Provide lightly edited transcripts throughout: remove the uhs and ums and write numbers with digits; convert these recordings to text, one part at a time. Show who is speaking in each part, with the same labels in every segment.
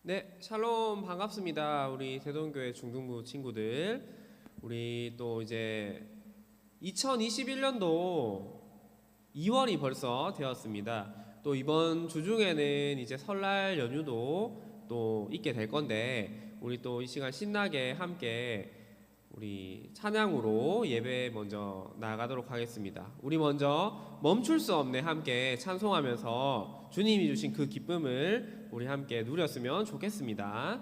Speaker 1: 네, 샬롬 반갑습니다. 우리 대동교회 중등부 친구들. 우리 또 이제 2021년도 2월이 벌써 되었습니다. 또 이번 주 중에는 이제 설날 연휴도 또 있게 될 건데, 우리 또 이 시간 신나게 함께 우리 찬양으로 예배 먼저 나아가도록 하겠습니다. 우리 먼저 멈출 수 없네 함께 찬송하면서 주님이 주신 그 기쁨을 우리 함께 누렸으면 좋겠습니다.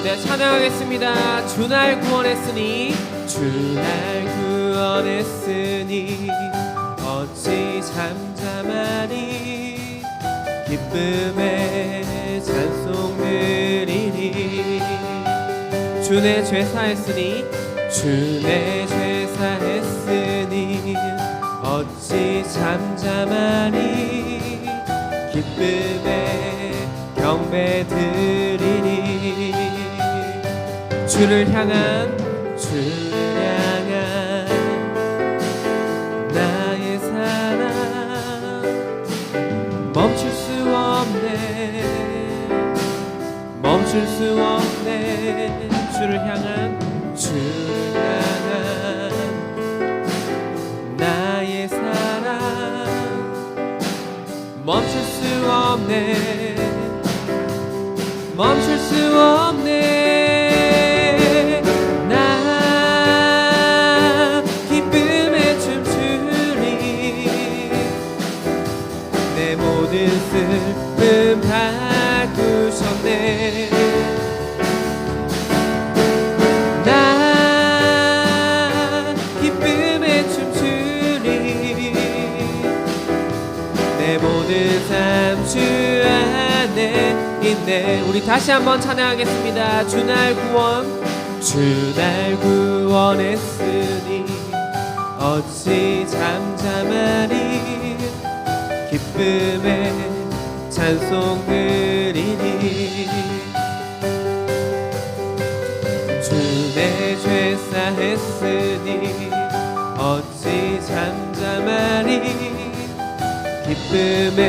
Speaker 1: 네, 찬양하겠습니다. 주날 구원했으니 주날 구원했으니 어찌 잠잠하니 기쁨의 찬송 드리니 주내 죄사했으니 주내 죄사했으니 어찌 잠잠하니 기쁨의 경배 드리니 주를 향한 나의 사랑 멈출 수 없네 주를 향한 나의 사랑 멈출 수 없네 나 기쁨에 춤추리 내 모든 슬픔 바꾸셨네 나 기쁨에 춤추리 내 모든 삶 주 안에 있네. 우리 다시 한번 찬양하겠습니다. 주날 구원했으니 어찌 잠잠하니 기쁨의 찬송 드리니 주내 죄사했으니 어찌 잠잠하니 기쁨의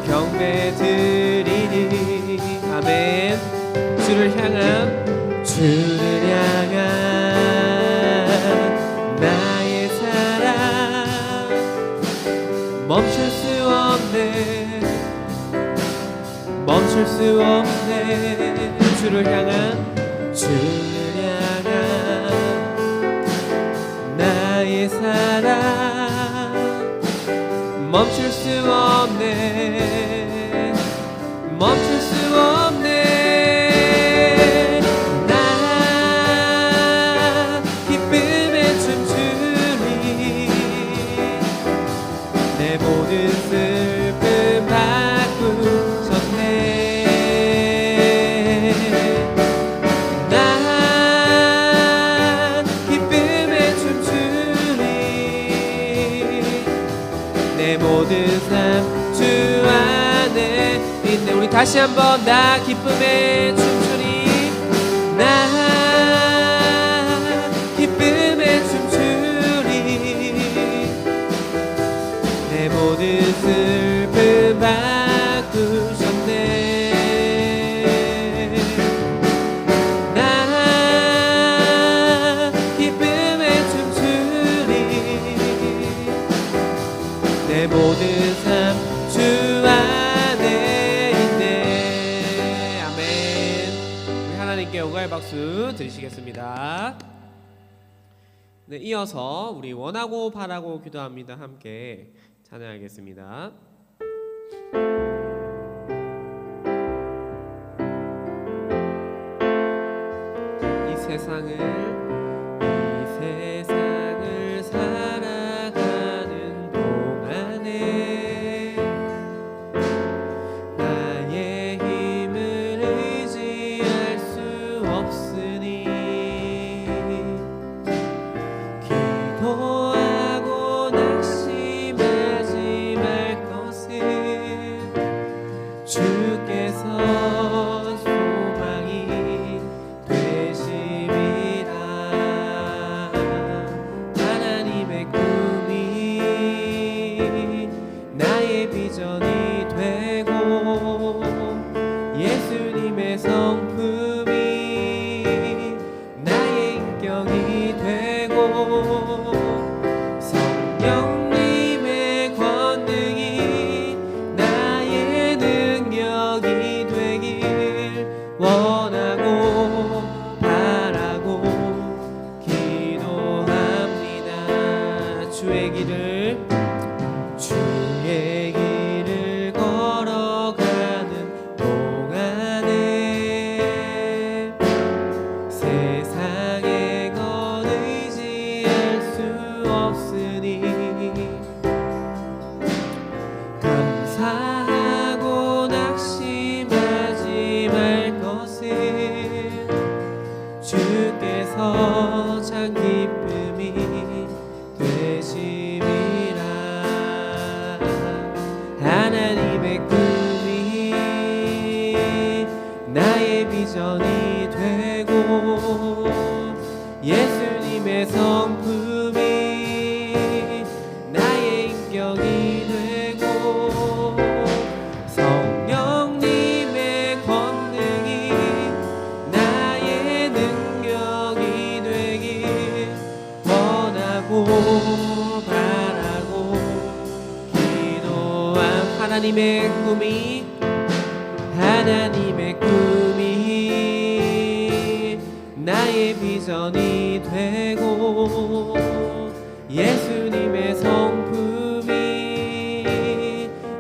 Speaker 1: 경배 드리니 아멘. 주를 향한 나의 사랑 멈출 수 없네 주를 향한 나의 사랑 멈출 수 없네 나 기쁨에 춤추리 내 모든 슬픔 바꾸셨네 나 기쁨에 춤추리 내 모든 삶 주 안에 있네. 우리 다시 한번 나 기쁨에 춤추리 나 기쁨에 춤추리 내 모든 슬픔 바꾸셨네 나 기쁨에 춤추리 내 모든 삶 주 안에 있네. 아멘. 우리 하나님께 영광의 박수 드리시겠습니다. 네, 이어서 우리 원하고 바라고 기도합니다. 함께 찬양하겠습니다. 이 세상을 살아가는 동안에 나의 힘을 의지할 수 없으니 기도하고 낙심하지 말 것을 주께서 소망이 예수님의 성품이 나의 인격이 되고 성령님의 권능이 나의 능력이 되길 원하고 바라고 기도합니다. 주의 길을 걸어가는 동안에 세상에 건 의지할 수 없으니 감사하고 낙심하지 말 것은 주께서 참 기쁨이 되심이라. 하나님의 꿈이 나의 비전이 되고 예수님의 성품이 나의 인격이 되고 성령님의 권능이 나의 능력이 되길 원하고 바라고 기도한 하나님의 꿈이 나의 비전이 되고 예수님의 성품이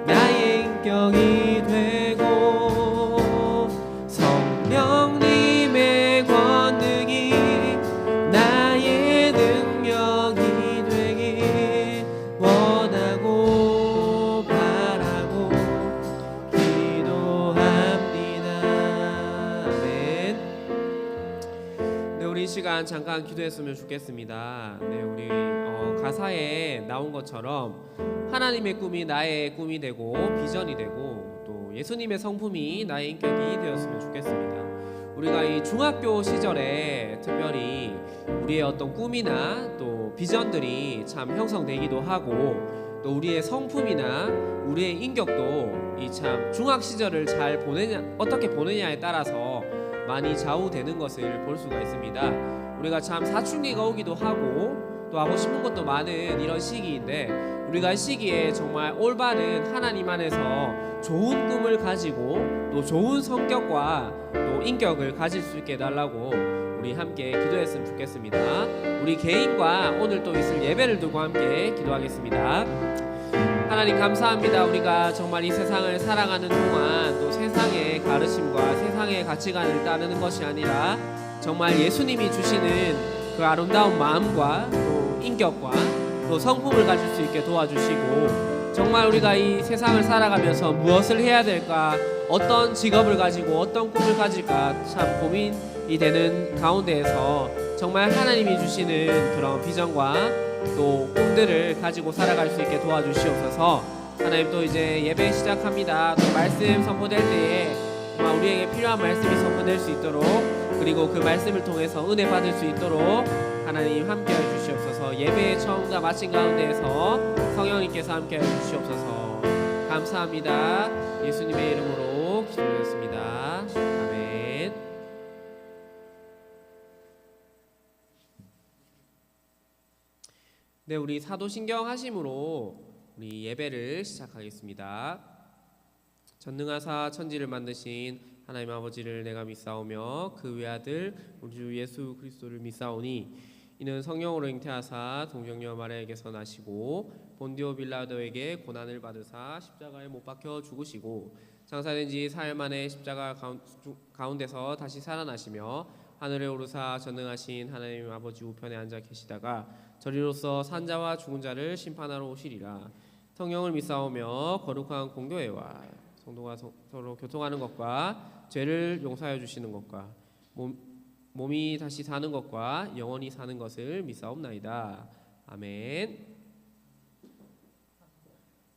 Speaker 1: 나의 인격이 되고 성령님의 권능이 나의 능력이 되길 원하고 바라고 기도합니다. 아멘. 네, 우리 이 시간 잠깐 기도했으면 좋겠습니다. 네, 우리 가사에 나온 것처럼 하나님의 꿈이 나의 꿈이 되고 비전이 되고 또 예수님의 성품이 나의 인격이 되었으면 좋겠습니다. 우리가 이 중학교 시절에 특별히 우리의 어떤 꿈이나 또 비전들이 참 형성되기도 하고 또 우리의 성품이나 우리의 인격도 이 참 중학 시절을 잘 어떻게 보내냐에 따라서 많이 좌우되는 것을 볼 수가 있습니다. 우리가 참 사춘기가 오기도 하고 또 하고 싶은 것도 많은 이런 시기인데 우리가 이 시기에 정말 올바른 하나님 안에서 좋은 꿈을 가지고 또 좋은 성격과 또 인격을 가질 수 있게 해달라고 우리 함께 기도했으면 좋겠습니다. 우리 개인과 오늘 또 있을 예배를 두고 함께 기도하겠습니다. 하나님 감사합니다. 우리가 정말 이 세상을 살아가는 동안 또 세상의 가르침과 세상의 가치관을 따르는 것이 아니라 정말 예수님이 주시는 그 아름다운 마음과 또 인격과 또 성품을 가질 수 있게 도와주시고 정말 우리가 이 세상을 살아가면서 무엇을 해야 될까, 어떤 직업을 가지고 어떤 꿈을 가질까 참 고민이 되는 가운데에서 정말 하나님이 주시는 그런 비전과 또 꿈들을 가지고 살아갈 수 있게 도와주시옵소서. 하나님 또 이제 예배 시작합니다. 또 말씀 선포될 때에 정말 우리에게 필요한 말씀이 선포될 수 있도록 그리고 그 말씀을 통해서 은혜 받을 수 있도록 하나님 함께해 주시옵소서. 예배의 처음과 마친 가운데에서 성령님께서 함께해 주시옵소서. 감사합니다. 예수님의 이름으로 기도드렸습니다. 아멘. 네, 우리 사도신경 하심으로 우리 예배를 시작하겠습니다. 전능하사 천지를 만드신 하나님 아버지를 내가 믿사오며 그 외아들 우리 주 예수 그리스도를 믿사오니 이는 성령으로 잉태하사 동정녀 마리아에게서 나시고 본디오 빌라도에게 고난을 받으사 십자가에 못 박혀 죽으시고 장사된 지 사흘 만에 십자가 가운데서 다시 살아나시며 하늘에 오르사 전능하신 하나님 아버지 우편에 앉아 계시다가 저리로서 산자와 죽은 자를 심판하러 오시리라. 성령을 믿사오며 거룩한 공교회와 성도가 서로 교통하는 것과 죄를 용서하여 주시는 것과 몸이 다시 사는 것과 영원히 사는 것을 믿사옵나이다. 아멘.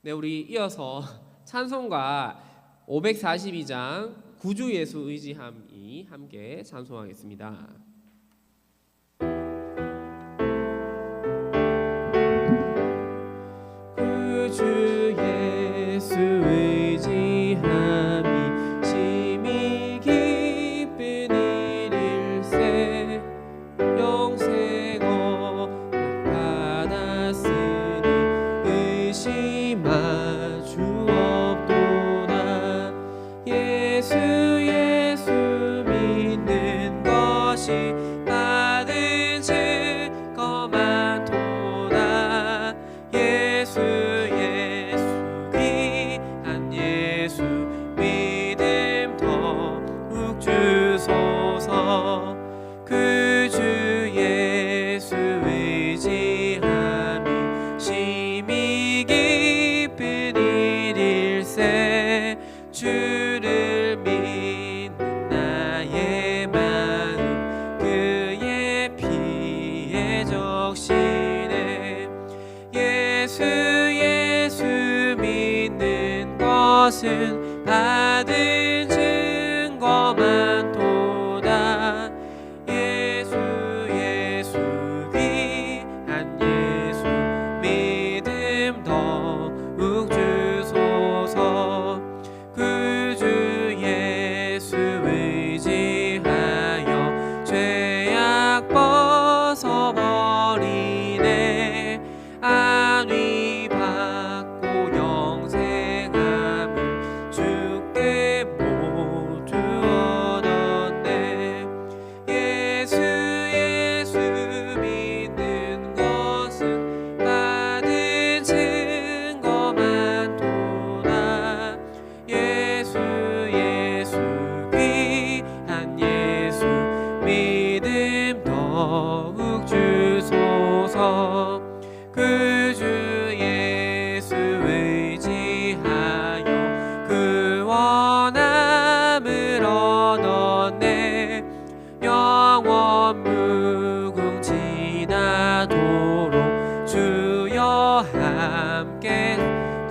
Speaker 1: 네, 우리 이어서 찬송가 542장 구주 예수 의지함이 함께 찬송하겠습니다. 구주 예수 의지함이 심히 예수 믿는 것이 받은 증거만 도다. 예수 귀한 예수 믿음 더욱 주소서. 그 주 예수 의지함이 심히 깊은 일일세. 주를 믿는 나의 마음 그의 피에 적시네. 예수 믿는 것은 받은 증거만 도다. 예수 귀한 예수 믿음 더욱 주소서. 그 주 예수 의지하여 죄악 벗어버리네. 안위 받고 영생함을 주께 모두 얻었네. 예수 믿는 것은 받은 증거만 도다. 예수 귀한 예수 믿음 더욱 주소서. 그 주 예수 의지하여 그 원함을 얻었네. 영원 무궁지나도록 주여 함께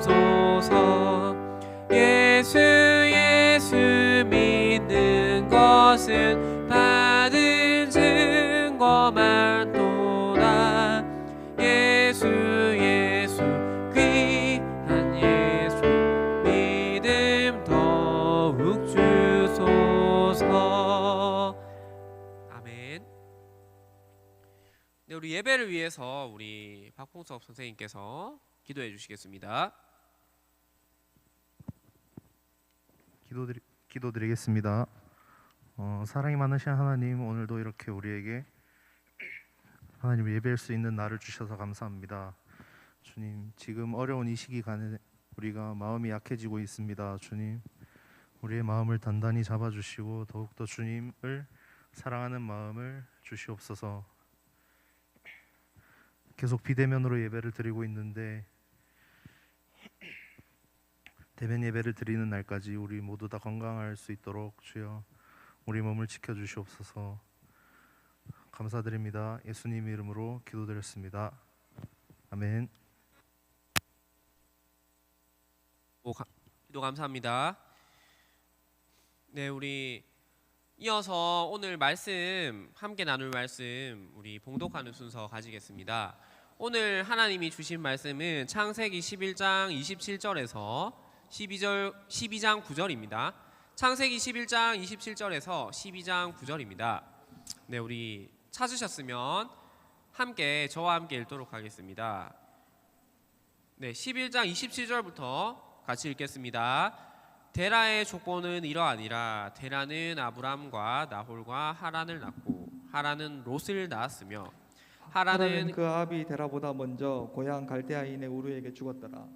Speaker 1: 소서. 예수 믿는 것은 받은 증거만 도다. 예수 귀한 예수 믿음 더욱 주소서. 아멘. 네, 우리 예배를 위해서 우리 박홍섭 선생님께서 기도해 주시겠습니다.
Speaker 2: 기도드리겠습니다. 사랑이 많으신 하나님, 오늘도 이렇게 우리에게 하나님 예배할 수 있는 날을 주셔서 감사합니다. 주님, 지금 어려운 이 시기간에 우리가 마음이 약해지고 있습니다. 주님, 우리의 마음을 단단히 잡아주시고 더욱더 주님을 사랑하는 마음을 주시옵소서. 계속 비대면으로 예배를 드리고 있는데 대면 예배를 드리는 날까지 우리 모두 다 건강할 수 있도록 주여 우리 몸을 지켜주시옵소서. 감사드립니다. 예수님 이름으로 기도드렸습니다. 아멘.
Speaker 1: 기도 감사합니다. 네, 우리 이어서 오늘 말씀 함께 나눌 말씀 우리 봉독하는 순서 가지겠습니다. 오늘 하나님이 주신 말씀은 창세기 11장 27절에서 12장 9절입니다. 창세기 11장 27절에서 12장 9절입니다. 네, 우리 찾으셨으면 함께 저와 함께 읽도록 하겠습니다. 네, 11장 27절부터 같이 읽겠습니다. 데라의 족보는 이러하니라. 데라는 아브람과 나홀과 하란을 낳고 하란은 롯을 낳았으며 하란은
Speaker 3: 그 아비 데라보다 먼저 고향 갈대아인의 우르에게 죽었더라.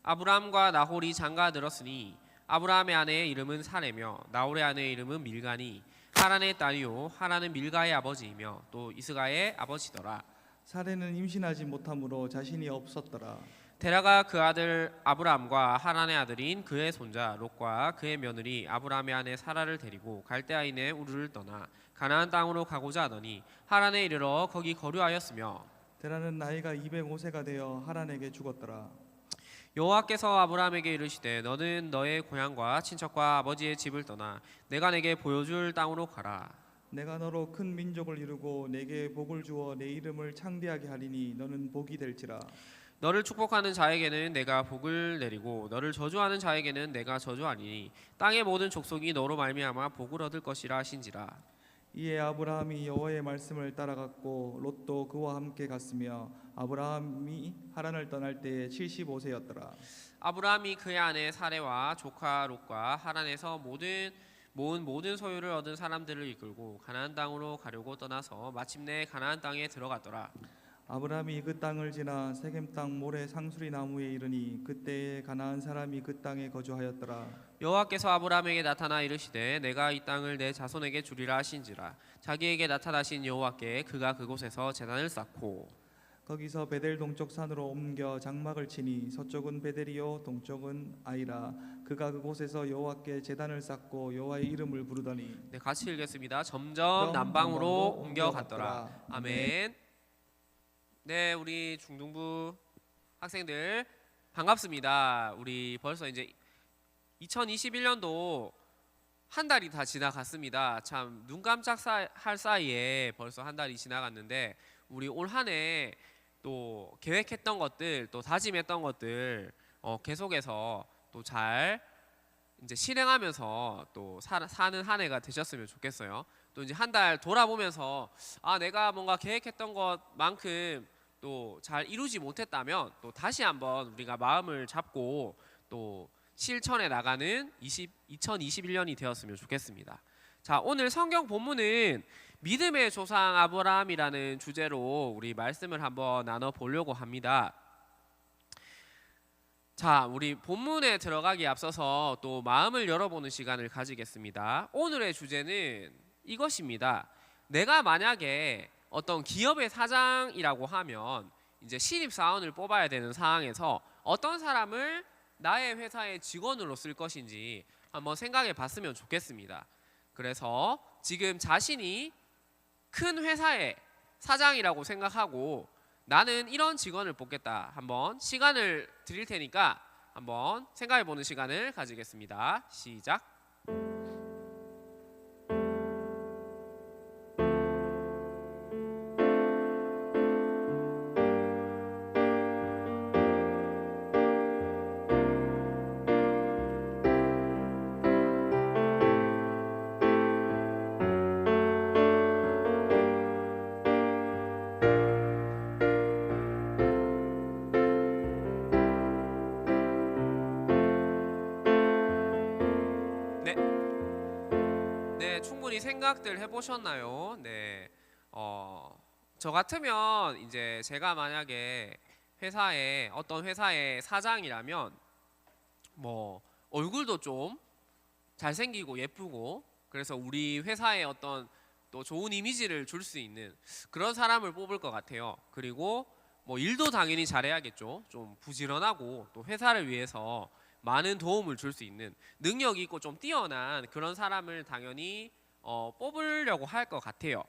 Speaker 1: 아브람과 나홀이 장가들었으니 아브라함의 아내의 이름은 사레며 나홀의 아내의 이름은 밀가니 하란의 딸이요 하란은 밀가의 아버지이며 또 이스가의 아버지더라.
Speaker 3: 사레는 임신하지 못함으로 자신이 없었더라.
Speaker 1: 데라가 그 아들 아브람과 하란의 아들인 그의 손자 롯과 그의 며느리 아브람의 아내 사라를 데리고 갈대아인의 우르를 떠나 가나안 땅으로 가고자 하더니 하란에 이르러 거기 거류하였으며
Speaker 3: 데라는 나이가 205세가 되어 하란에게 죽었더라.
Speaker 1: 여호와께서 아브라함에게 이르시되 너는 너의 고향과 친척과 아버지의 집을 떠나 내가 내게 보여줄 땅으로 가라.
Speaker 3: 내가 너로 큰 민족을 이루고 내게 복을 주어 내 이름을 창대하게 하리니 너는 복이 될지라.
Speaker 1: 너를 축복하는 자에게는 내가 복을 내리고 너를 저주하는 자에게는 내가 저주하리니 땅의 모든 족속이 너로 말미암아 복을 얻을 것이라 하신지라.
Speaker 3: 이에 아브라함이 여호와의 말씀을 따라갔고 롯도 그와 함께 갔으며 아브라함이 하란을 떠날 때에 75세였더라.
Speaker 1: 아브라함이 그의 아내 사레와 조카 롯과 하란에서 모은 모든 소유를 얻은 사람들을 이끌고 가나안 땅으로 가려고 떠나서 마침내 가나안 땅에 들어갔더라.
Speaker 3: 아브라함이 그 땅을 지나 세겜 땅 모래 상수리 나무에 이르니 그때에 가나안 사람이 그 땅에 거주하였더라.
Speaker 1: 여호와께서 아브라함에게 나타나 이르시되 내가 이 땅을 내 자손에게 주리라 하신지라. 자기에게 나타나신 여호와께 그가 그곳에서 제단을 쌓고
Speaker 3: 거기서 베델 동쪽 산으로 옮겨 장막을 치니 서쪽은 베델이요 동쪽은 아이라. 그가 그곳에서 여호와께 제단을 쌓고 여호와의 이름을 부르더니
Speaker 1: 네, 같이 읽겠습니다. 점점 남방으로 옮겨갔더라. 아멘. 네, 우리 중등부 학생들 반갑습니다. 우리 벌써 이제 2021년도 한 달이 다 지나갔습니다. 참 눈 깜짝할 사이에 벌써 한 달이 지나갔는데 우리 올 한 해 또 계획했던 것들 또 다짐했던 것들 계속해서 또 잘 이제 실행하면서 또 사는 한 해가 되셨으면 좋겠어요. 또 이제 한 달 돌아보면서 내가 뭔가 계획했던 것만큼 또 잘 이루지 못했다면 또 다시 한번 우리가 마음을 잡고 또 실천해 나가는 2021년이 되었으면 좋겠습니다. 자, 오늘 성경 본문은 믿음의 조상 아브라함이라는 주제로 우리 말씀을 한번 나눠 보려고 합니다. 자, 우리 본문에 들어가기 앞서서 또 마음을 열어보는 시간을 가지겠습니다. 오늘의 주제는 이것입니다. 내가 만약에 어떤 기업의 사장이라고 하면 이제 신입사원을 뽑아야 되는 상황에서 어떤 사람을 나의 회사의 직원으로 쓸 것인지 한번 생각해 봤으면 좋겠습니다. 그래서 지금 자신이 큰 회사의 사장이라고 생각하고 나는 이런 직원을 뽑겠다. 한번 시간을 드릴 테니까 한번 생각해 보는 시간을 가지겠습니다. 시작. 네, 충분히 생각들 해보셨나요? 네, 저 같으면 이제 제가 만약에 어떤 회사의 사장이라면 뭐 얼굴도 좀 잘생기고 예쁘고 그래서 우리 회사에 어떤 또 좋은 이미지를 줄 수 있는 그런 사람을 뽑을 것 같아요. 그리고 뭐 일도 당연히 잘해야겠죠. 좀 부지런하고 또 회사를 위해서 많은 도움을 줄 수 있는 능력이 있고 좀 뛰어난 그런 사람을 당연히 뽑으려고 할 것 같아요.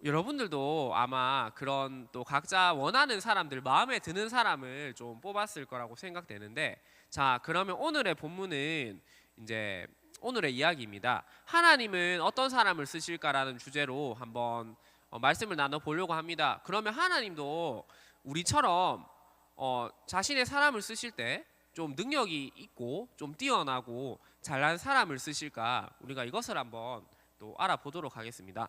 Speaker 1: 여러분들도 아마 그런 또 각자 원하는 사람들, 마음에 드는 사람을 좀 뽑았을 거라고 생각되는데, 자, 그러면 오늘의 본문은 이제 오늘의 이야기입니다. 하나님은 어떤 사람을 쓰실까라는 주제로 한번 말씀을 나눠 보려고 합니다. 그러면 하나님도 우리처럼 자신의 사람을 쓰실 때 좀 능력이 있고 좀 뛰어나고 잘난 사람을 쓰실까, 우리가 이것을 한번 또 알아보도록 하겠습니다.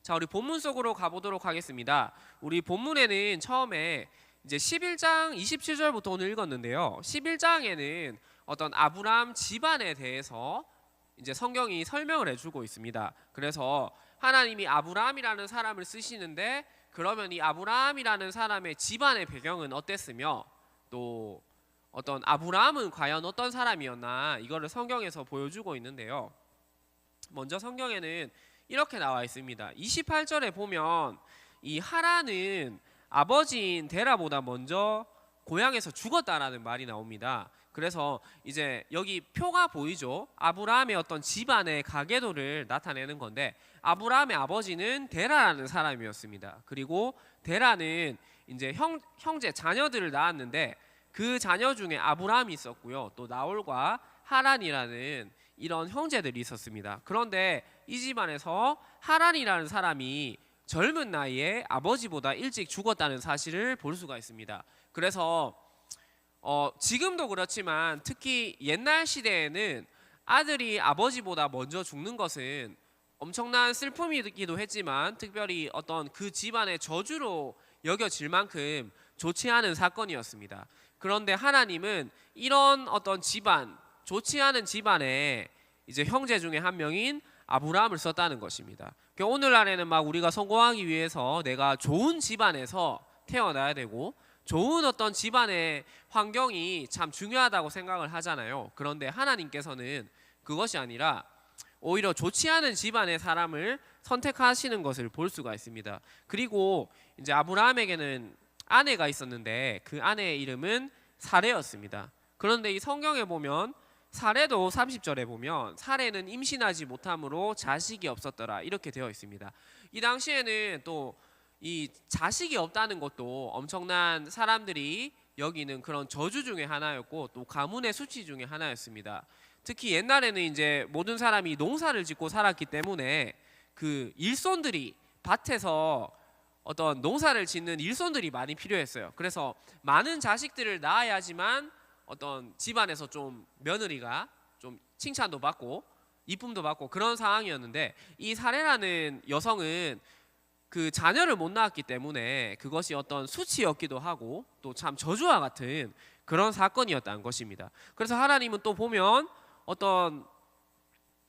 Speaker 1: 자, 우리 본문 속으로 가보도록 하겠습니다. 우리 본문에는 처음에 이제 11장 27절부터 오늘 읽었는데요. 11장에는 어떤 아브라함 집안에 대해서 이제 성경이 설명을 해주고 있습니다. 그래서 하나님이 아브라함이라는 사람을 쓰시는데, 그러면 이 아브라함이라는 사람의 집안의 배경은 어땠으며 또 어떤 아브라함은 과연 어떤 사람이었나, 이거를 성경에서 보여주고 있는데요. 먼저 성경에는 이렇게 나와 있습니다. 28절에 보면 이 하란은 아버지인 데라보다 먼저 고향에서 죽었다라는 말이 나옵니다. 그래서 이제 여기 표가 보이죠. 아브라함의 어떤 집안의 가계도를 나타내는 건데, 아브라함의 아버지는 데라라는 사람이었습니다. 그리고 데라는 이제 형제 자녀들을 낳았는데 그 자녀 중에 아브라함이 있었고요. 또 나홀과 하란이라는 이런 형제들이 있었습니다. 그런데 이 집안에서 하란이라는 사람이 젊은 나이에 아버지보다 일찍 죽었다는 사실을 볼 수가 있습니다. 그래서 지금도 그렇지만 특히 옛날 시대에는 아들이 아버지보다 먼저 죽는 것은 엄청난 슬픔이기도 했지만 특별히 어떤 그 집안의 저주로 여겨질 만큼 좋지 않은 사건이었습니다. 그런데 하나님은 이런 어떤 집안, 좋지 않은 집안에 이제 형제 중에 한 명인 아브라함을 썼다는 것입니다. 그러니까 오늘날에는 막 우리가 성공하기 위해서 내가 좋은 집안에서 태어나야 되고 좋은 어떤 집안의 환경이 참 중요하다고 생각을 하잖아요. 그런데 하나님께서는 그것이 아니라 오히려 좋지 않은 집안의 사람을 선택하시는 것을 볼 수가 있습니다. 그리고 이제 아브라함에게는 아내가 있었는데 그 아내의 이름은 사레였습니다. 그런데 이 성경에 보면 사레도 30절에 보면 사레는 임신하지 못함으로 자식이 없었더라 이렇게 되어 있습니다. 이 당시에는 또 이 자식이 없다는 것도 엄청난 사람들이 여기는 그런 저주 중에 하나였고 또 가문의 수치 중에 하나였습니다. 특히 옛날에는 이제 모든 사람이 농사를 짓고 살았기 때문에 그 일손들이 밭에서 어떤 농사를 짓는 일손들이 많이 필요했어요. 그래서 많은 자식들을 낳아야지만 어떤 집안에서 좀 며느리가 좀 칭찬도 받고 이쁨도 받고 그런 상황이었는데 이 사레라는 여성은 그 자녀를 못 낳았기 때문에 그것이 어떤 수치였기도 하고 또 참 저주와 같은 그런 사건이었다는 것입니다. 그래서 하나님은 또 보면 어떤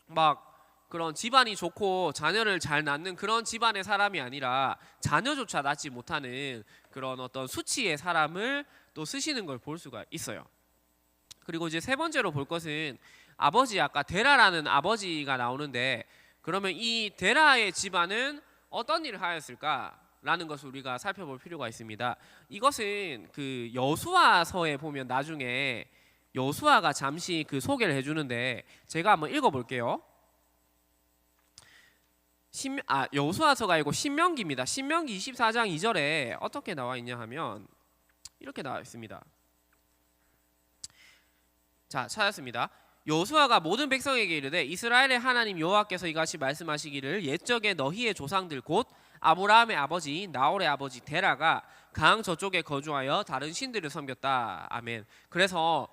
Speaker 1: 막 그런 집안이 좋고 자녀를 잘 낳는 그런 집안의 사람이 아니라 자녀조차 낳지 못하는 그런 어떤 수치의 사람을 또 쓰시는 걸 볼 수가 있어요. 그리고 이제 세 번째로 볼 것은 아버지, 아까 데라라는 아버지가 나오는데 그러면 이 데라의 집안은 어떤 일을 하였을까라는 것을 우리가 살펴볼 필요가 있습니다. 이것은 그 여수아서에 보면 나중에 여수아가 잠시 그 소개를 해주는데 제가 한번 읽어볼게요. 여수아서가 아니고 신명기입니다. 신명기 24장 2절에 어떻게 나와 있냐 하면 이렇게 나와 있습니다. 자, 찾았습니다. 여호수아가 모든 백성에게 이르되 이스라엘의 하나님 여호와께서 이같이 말씀하시기를 옛적에 너희의 조상들 곧 아브라함의 아버지 나홀의 아버지 데라가 강 저쪽에 거주하여 다른 신들을 섬겼다. 아멘. 그래서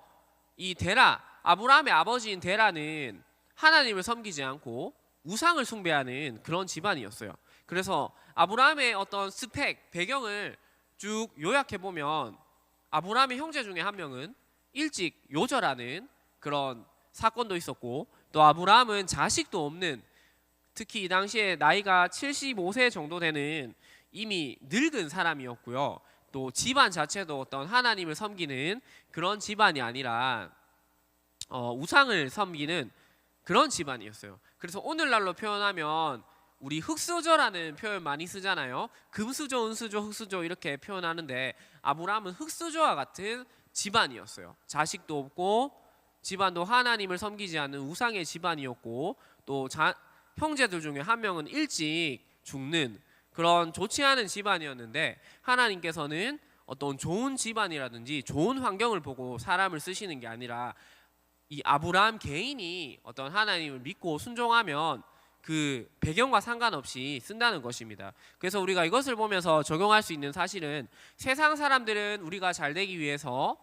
Speaker 1: 이 데라, 아브라함의 아버지인 데라는 하나님을 섬기지 않고 우상을 숭배하는 그런 집안이었어요. 그래서 아브라함의 어떤 스펙, 배경을 쭉 요약해 보면 아브라함의 형제 중에 한 명은 일찍 요절하는 그런 사건도 있었고 또 아브라함은 자식도 없는, 특히 이 당시에 나이가 75세 정도 되는 이미 늙은 사람이었고요. 또 집안 자체도 어떤 하나님을 섬기는 그런 집안이 아니라 우상을 섬기는 그런 집안이었어요. 그래서 오늘날로 표현하면 우리 흙수저라는 표현 많이 쓰잖아요. 금수저, 은수저, 흙수저 이렇게 표현하는데 아브라함은 흙수저와 같은 집안이었어요. 자식도 없고 집안도 하나님을 섬기지 않는 우상의 집안이었고 또 형제들 중에 한 명은 일찍 죽는 그런 좋지 않은 집안이었는데 하나님께서는 어떤 좋은 집안이라든지 좋은 환경을 보고 사람을 쓰시는 게 아니라 이 아브라함 개인이 어떤 하나님을 믿고 순종하면 그 배경과 상관없이 쓴다는 것입니다. 그래서 우리가 이것을 보면서 적용할 수 있는 사실은 세상 사람들은 우리가 잘 되기 위해서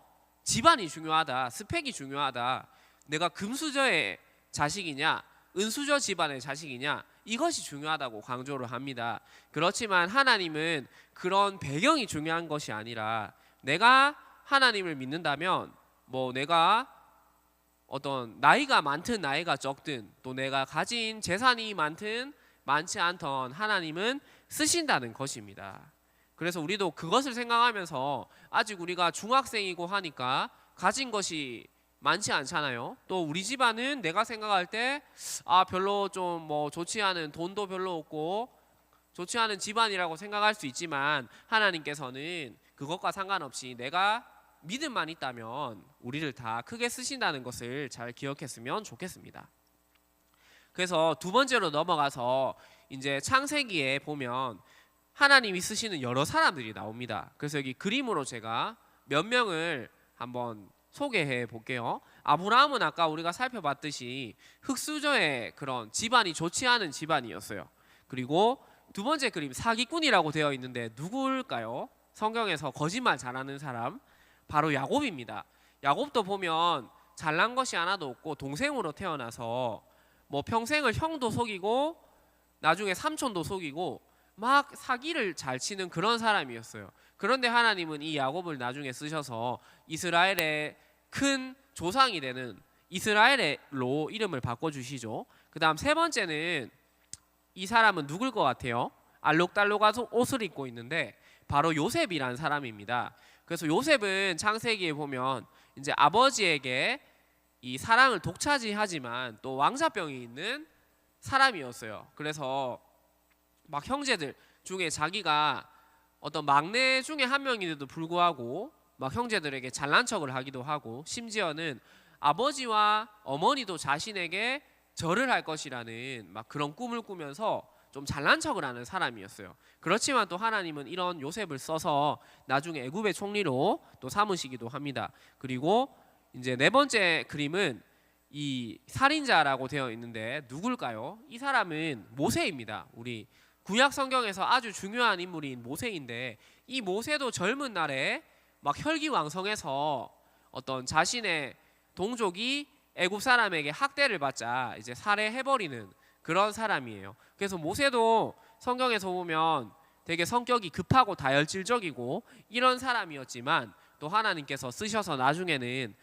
Speaker 1: 집안이 중요하다, 스펙이 중요하다, 내가 금수저의 자식이냐 은수저 집안의 자식이냐 이것이 중요하다고 강조를 합니다. 그렇지만 하나님은 그런 배경이 중요한 것이 아니라 내가 하나님을 믿는다면 뭐 내가 어떤 나이가 많든 나이가 적든 또 내가 가진 재산이 많든 많지 않던 하나님은 쓰신다는 것입니다. 그래서 우리도 그것을 생각하면서 아직 우리가 중학생이고 하니까 가진 것이 많지 않잖아요. 또 우리 집안은 내가 생각할 때 별로 좀 뭐 좋지 않은, 돈도 별로 없고 좋지 않은 집안이라고 생각할 수 있지만 하나님께서는 그것과 상관없이 내가 믿음만 있다면 우리를 다 크게 쓰신다는 것을 잘 기억했으면 좋겠습니다. 그래서 두 번째로 넘어가서 이제 창세기에 보면 하나님이 쓰시는 여러 사람들이 나옵니다. 그래서 여기 그림으로 제가 몇 명을 한번 소개해 볼게요. 아브라함은 아까 우리가 살펴봤듯이 흙수저의 그런 집안이 좋지 않은 집안이었어요. 그리고 두 번째 그림 사기꾼이라고 되어 있는데 누굴까요? 성경에서 거짓말 잘하는 사람 바로 야곱입니다. 야곱도 보면 잘난 것이 하나도 없고 동생으로 태어나서 뭐 평생을 형도 속이고 나중에 삼촌도 속이고 막 사기를 잘 치는 그런 사람이었어요. 그런데 하나님은 이 야곱을 나중에 쓰셔서 이스라엘의 큰 조상이 되는 이스라엘로 이름을 바꿔주시죠. 그 다음 세 번째는 이 사람은 누굴 것 같아요? 알록달록한 옷을 입고 있는데 바로 요셉이란 사람입니다. 그래서 요셉은 창세기에 보면 이제 아버지에게 이 사랑을 독차지하지만 또 왕자병이 있는 사람이었어요. 그래서 막 형제들 중에 자기가 어떤 막내 중에 한 명인데도 불구하고 막 형제들에게 잘난 척을 하기도 하고 심지어는 아버지와 어머니도 자신에게 절을 할 것이라는 막 그런 꿈을 꾸면서 좀 잘난 척을 하는 사람이었어요. 그렇지만 또 하나님은 이런 요셉을 써서 나중에 애굽의 총리로 또 삼으시기도 합니다. 그리고 이제 네 번째 그림은 이 살인자라고 되어 있는데 누굴까요? 이 사람은 모세입니다. 우리 구약 성경에서 아주 중요한 인물인 모세인데 이 모세도 젊은 날에 막 혈기왕성해서 어떤 자신의 동족이 애굽 사람에게 학대를 받자 이제 살해해버리는 그런 사람이에요. 그래서 모세도 성경에서 보면 되게 성격이 급하고 다혈질적이고 이런 사람이었지만 또 하나님께서 쓰셔서 나중에는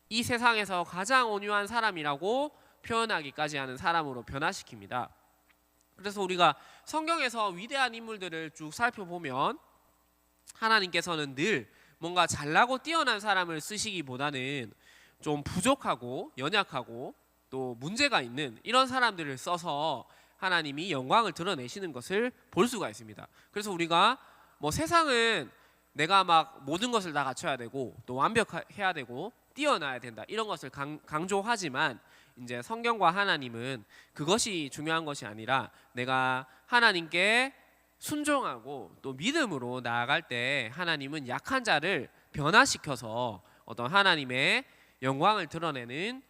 Speaker 1: 이 세상에서 가장 온유한 사람이라고 표현하기까지 하는 사람으로 변화시킵니다. 그래서 우리가 성경에서 위대한 인물들을 쭉 살펴보면 하나님께서는 늘 뭔가 잘나고 뛰어난 사람을 쓰시기보다는 좀 부족하고 연약하고 또 문제가 있는 이런 사람들을 써서 하나님이 영광을 드러내시는 것을 볼 수가 있습니다. 그래서 우리가 뭐 세상은 내가 막 모든 것을 다 갖춰야 되고 또 완벽해야 되고 뛰어나야 된다 이런 것을 강조하지만 이제 성경과 하나님은 그것이 중요한 것이 아니라 내가 하나님께 순종하고 또 믿음으로 나아갈 때 하나님은 약한 자를 변화시켜서 어떤 하나님의 영광을 드러내는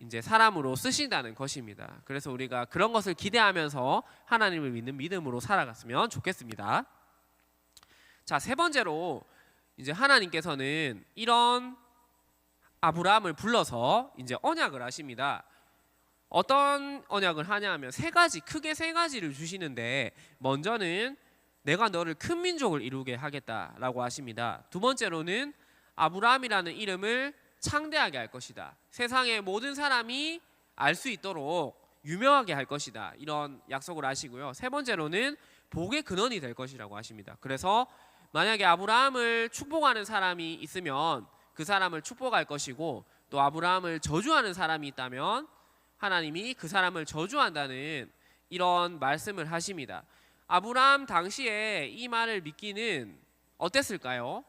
Speaker 1: 이제 사람으로 쓰신다는 것입니다. 그래서 우리가 그런 것을 기대하면서 하나님을 믿는 믿음으로 살아갔으면 좋겠습니다. 자, 세 번째로 이제 하나님께서는 이런 아브라함을 불러서 이제 언약을 하십니다. 어떤 언약을 하냐 하면 크게 세 가지를 주시는데 먼저는 내가 너를 큰 민족을 이루게 하겠다라고 하십니다. 두 번째로는 아브라함이라는 이름을 창대하게 할 것이다. 세상의 모든 사람이 알 수 있도록 유명하게 할 것이다. 이런 약속을 하시고요. 세 번째로는 복의 근원이 될 것이라고 하십니다. 그래서 만약에 아브라함을 축복하는 사람이 있으면 그 사람을 축복할 것이고 또 아브라함을 저주하는 사람이 있다면 하나님이 그 사람을 저주한다는 이런 말씀을 하십니다. 아브라함 당시에 이 말을 믿기는 어땠을까요?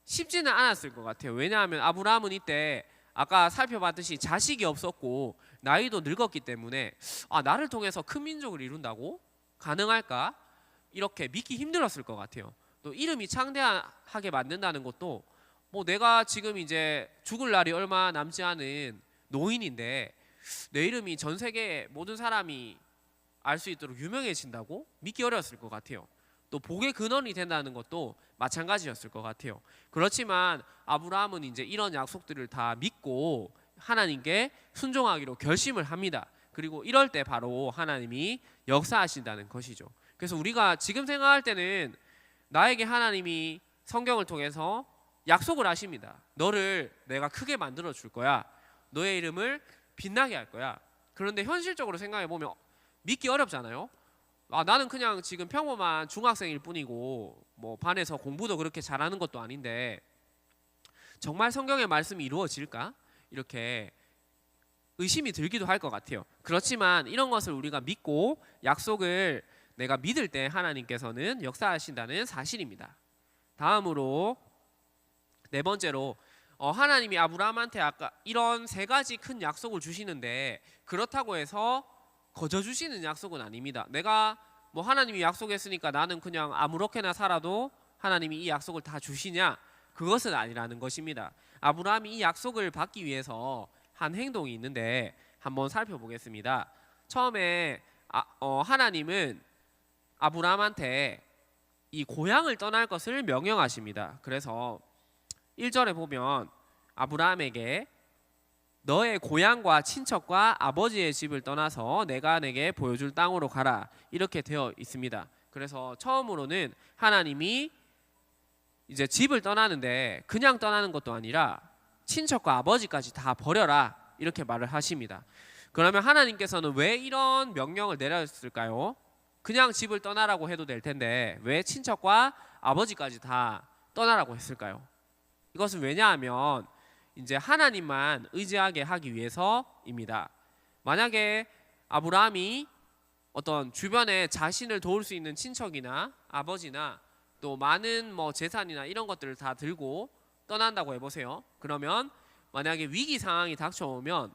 Speaker 1: 쉽지는 않았을 것 같아요. 왜냐하면 아브라함은 이때 아까 살펴봤듯이 자식이 없었고 나이도 늙었기 때문에 나를 통해서 큰 민족을 이룬다고? 가능할까? 이렇게 믿기 힘들었을 것 같아요. 또 이름이 창대하게 만든다는 것도 뭐 내가 지금 이제 죽을 날이 얼마 남지 않은 노인인데 내 이름이 전 세계 모든 사람이 알 수 있도록 유명해진다고? 믿기 어려웠을 것 같아요. 또 복의 근원이 된다는 것도 마찬가지였을 것 같아요. 그렇지만 아브라함은 이제 이런 약속들을 다 믿고 하나님께 순종하기로 결심을 합니다. 그리고 이럴 때 바로 하나님이 역사하신다는 것이죠. 그래서 우리가 지금 생각할 때는 나에게 하나님이 성경을 통해서 약속을 하십니다. 너를 내가 크게 만들어 줄 거야. 너의 이름을 빛나게 할 거야. 그런데 현실적으로 생각해 보면 믿기 어렵잖아요. 나는 그냥 지금 평범한 중학생일 뿐이고 뭐 반에서 공부도 그렇게 잘하는 것도 아닌데 정말 성경의 말씀이 이루어질까? 이렇게 의심이 들기도 할 것 같아요. 그렇지만 이런 것을 우리가 믿고 약속을 내가 믿을 때 하나님께서는 역사하신다는 사실입니다. 다음으로 네 번째로 하나님이 아브라함한테 아까 이런 세 가지 큰 약속을 주시는데 그렇다고 해서 거저 주시는 약속은 아닙니다. 내가 뭐 하나님이 약속했으니까 나는 그냥 아무렇게나 살아도 하나님이 이 약속을 다 주시냐? 그것은 아니라는 것입니다. 아브라함이 이 약속을 받기 위해서 한 행동이 있는데 한번 살펴보겠습니다. 처음에 하나님은 아브라함한테 이 고향을 떠날 것을 명령하십니다. 그래서 1절에 보면 아브라함에게 너의 고향과 친척과 아버지의 집을 떠나서 내가 내게 보여줄 땅으로 가라. 이렇게 되어 있습니다. 그래서 처음으로는 하나님이 이제 집을 떠나는데 그냥 떠나는 것도 아니라 친척과 아버지까지 다 버려라. 이렇게 말을 하십니다. 그러면 하나님께서는 왜 이런 명령을 내렸을까요? 그냥 집을 떠나라고 해도 될 텐데 왜 친척과 아버지까지 다 떠나라고 했을까요? 이것은 왜냐하면 이제 하나님만 의지하게 하기 위해서입니다. 만약에 아브라함이 어떤 주변에 자신을 도울 수 있는 친척이나 아버지나 또 많은 뭐 재산이나 이런 것들을 다 들고 떠난다고 해보세요. 그러면 만약에 위기 상황이 닥쳐오면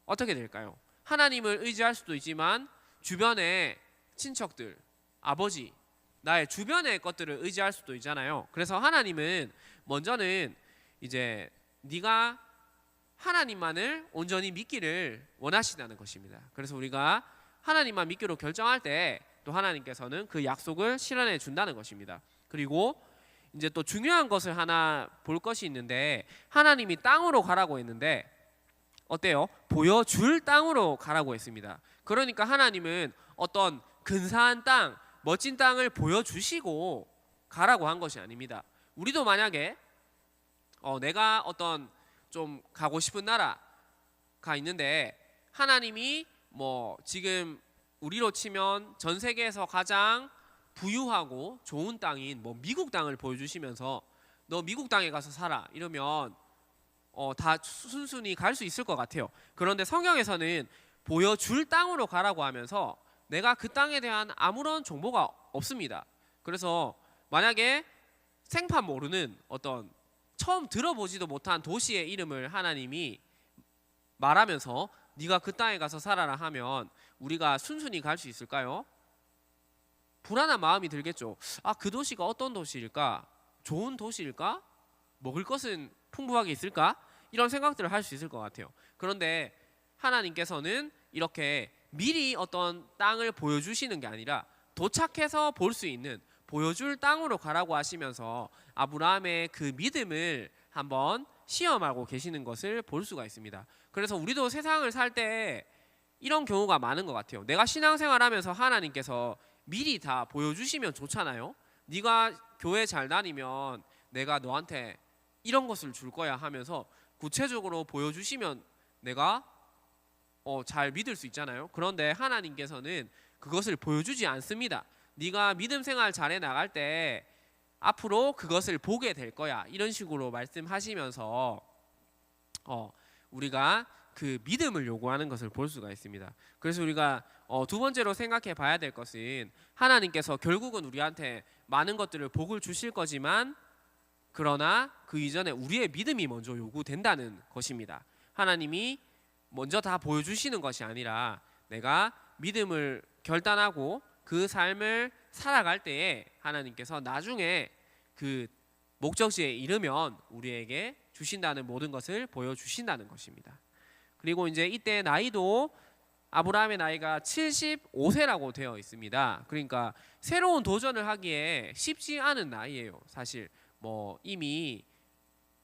Speaker 1: 어떻게 될까요? 하나님을 의지할 수도 있지만 주변에 친척들, 아버지, 나의 주변의 것들을 의지할 수도 있잖아요. 그래서 하나님은 먼저는 이제 네가 하나님만을 온전히 믿기를 원하시다는 것입니다. 그래서 우리가 하나님만 믿기로 결정할 때 또 하나님께서는 그 약속을 실현해 준다는 것입니다. 그리고 이제 또 중요한 것을 하나 볼 것이 있는데 하나님이 땅으로 가라고 했는데 어때요? 보여줄 땅으로 가라고 했습니다. 그러니까 하나님은 어떤 근사한 땅, 멋진 땅을 보여주시고 가라고 한 것이 아닙니다. 우리도 만약에 내가 어떤 좀 가고 싶은 나라가 있는데 하나님이 뭐 지금 우리로 치면 전 세계에서 가장 부유하고 좋은 땅인 뭐 미국 땅을 보여주시면서 너 미국 땅에 가서 살아 이러면 다 순순히 갈 수 있을 것 같아요. 그런데 성경에서는 보여줄 땅으로 가라고 하면서 내가 그 땅에 대한 아무런 정보가 없습니다. 그래서 만약에 생판 모르는 어떤 처음 들어보지도 못한 도시의 이름을 하나님이 말하면서 네가 그 땅에 가서 살아라 하면 우리가 순순히 갈 수 있을까요? 불안한 마음이 들겠죠. 아, 그 도시가 어떤 도시일까? 좋은 도시일까? 먹을 것은 풍부하게 있을까? 이런 생각들을 할 수 있을 것 같아요. 그런데 하나님께서는 이렇게 미리 어떤 땅을 보여주시는 게 아니라 도착해서 볼 수 있는 보여줄 땅으로 가라고 하시면서 아브라함의 그 믿음을 한번 시험하고 계시는 것을 볼 수가 있습니다. 그래서 우리도 세상을 살 때 이런 경우가 많은 것 같아요. 내가 신앙생활하면서 하나님께서 미리 다 보여주시면 좋잖아요. 네가 교회 잘 다니면 내가 너한테 이런 것을 줄 거야 하면서 구체적으로 보여주시면 내가 잘 믿을 수 있잖아요. 그런데 하나님께서는 그것을 보여주지 않습니다. 네가 믿음 생활 잘해 나갈 때 앞으로 그것을 보게 될 거야 이런 식으로 말씀하시면서 우리가 그 믿음을 요구하는 것을 볼 수가 있습니다. 그래서 우리가 두 번째로 생각해 봐야 될 것은 하나님께서 결국은 우리한테 많은 것들을 복을 주실 거지만 그러나 그 이전에 우리의 믿음이 먼저 요구된다는 것입니다. 하나님이 먼저 다 보여주시는 것이 아니라 내가 믿음을 결단하고 그 삶을 살아갈 때에 하나님께서 나중에 그 목적지에 이르면 우리에게 주신다는 모든 것을 보여주신다는 것입니다. 그리고 이제 이때 나이도 아브라함의 나이가 75세라고 되어 있습니다. 그러니까 새로운 도전을 하기에 쉽지 않은 나이예요. 사실 뭐 이미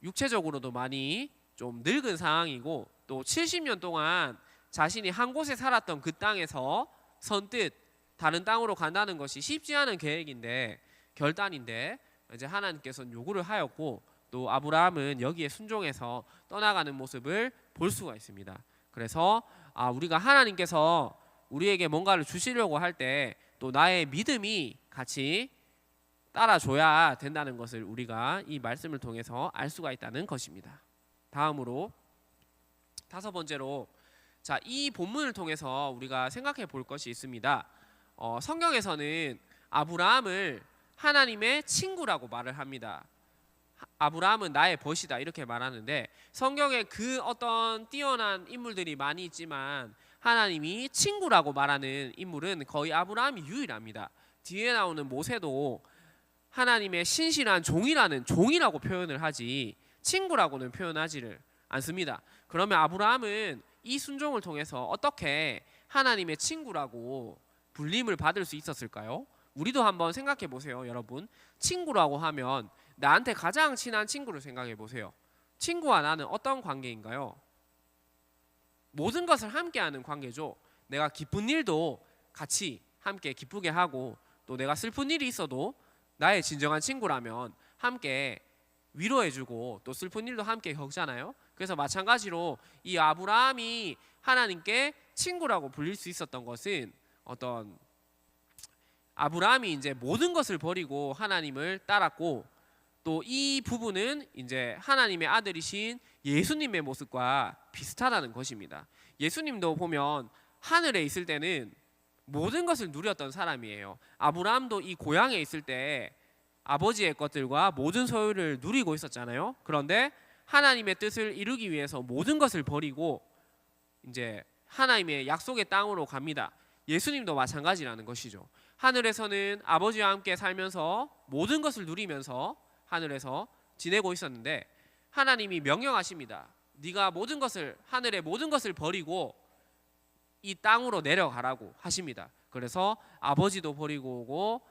Speaker 1: 육체적으로도 많이 좀 늙은 상황이고 또 70년 동안 자신이 한 곳에 살았던 그 땅에서 선뜻 다른 땅으로 간다는 것이 쉽지 않은 계획인데 결단인데 이제 하나님께서는 요구를 하였고 또 아브라함은 여기에 순종해서 떠나가는 모습을 볼 수가 있습니다. 그래서 우리가 하나님께서 우리에게 뭔가를 주시려고 할 때 또 나의 믿음이 같이 따라줘야 된다는 것을 우리가 이 말씀을 통해서 알 수가 있다는 것입니다. 다음으로 다섯 번째로 이 본문을 통해서 우리가 생각해 볼 것이 있습니다. 성경에서는 아브라함을 하나님의 친구라고 말을 합니다. 아브라함은 나의 벗이다 이렇게 말하는데 성경에 그 어떤 뛰어난 인물들이 많이 있지만 하나님이 친구라고 말하는 인물은 거의 아브라함이 유일합니다. 뒤에 나오는 모세도 하나님의 신실한 종이라고 표현을 하지 친구라고는 표현하지를 않습니다. 그러면 아브라함은 이 순종을 통해서 어떻게 하나님의 친구라고 불림을 받을 수 있었을까요? 우리도 한번 생각해 보세요, 여러분. 친구라고 하면 나한테 가장 친한 친구를 생각해 보세요. 친구와 나는 어떤 관계인가요? 모든 것을 함께하는 관계죠. 내가 기쁜 일도 같이 함께 기쁘게 하고 또 내가 슬픈 일이 있어도 나의 진정한 친구라면 함께 위로해주고 또 슬픈 일도 함께 겪잖아요. 그래서 마찬가지로 이 아브라함이 하나님께 친구라고 불릴 수 있었던 것은 어떤 아브라함이 이제 모든 것을 버리고 하나님을 따랐고 또 이 부분은 이제 하나님의 아들이신 예수님의 모습과 비슷하다는 것입니다. 예수님도 보면 하늘에 있을 때는 모든 것을 누렸던 사람이에요. 아브라함도 이 고향에 있을 때 아버지의 것들과 모든 소유를 누리고 있었잖아요. 그런데 하나님의 뜻을 이루기 위해서 모든 것을 버리고 이제 하나님의 약속의 땅으로 갑니다. 예수님도 마찬가지라는 것이죠. 하늘에서는 아버지와 함께 살면서 모든 것을 누리면서 하늘에서 지내고 있었는데 하나님이 명령하십니다. 네가 모든 것을 하늘의 모든 것을 버리고 이 땅으로 내려가라고 하십니다. 그래서 아버지도 버리고 오고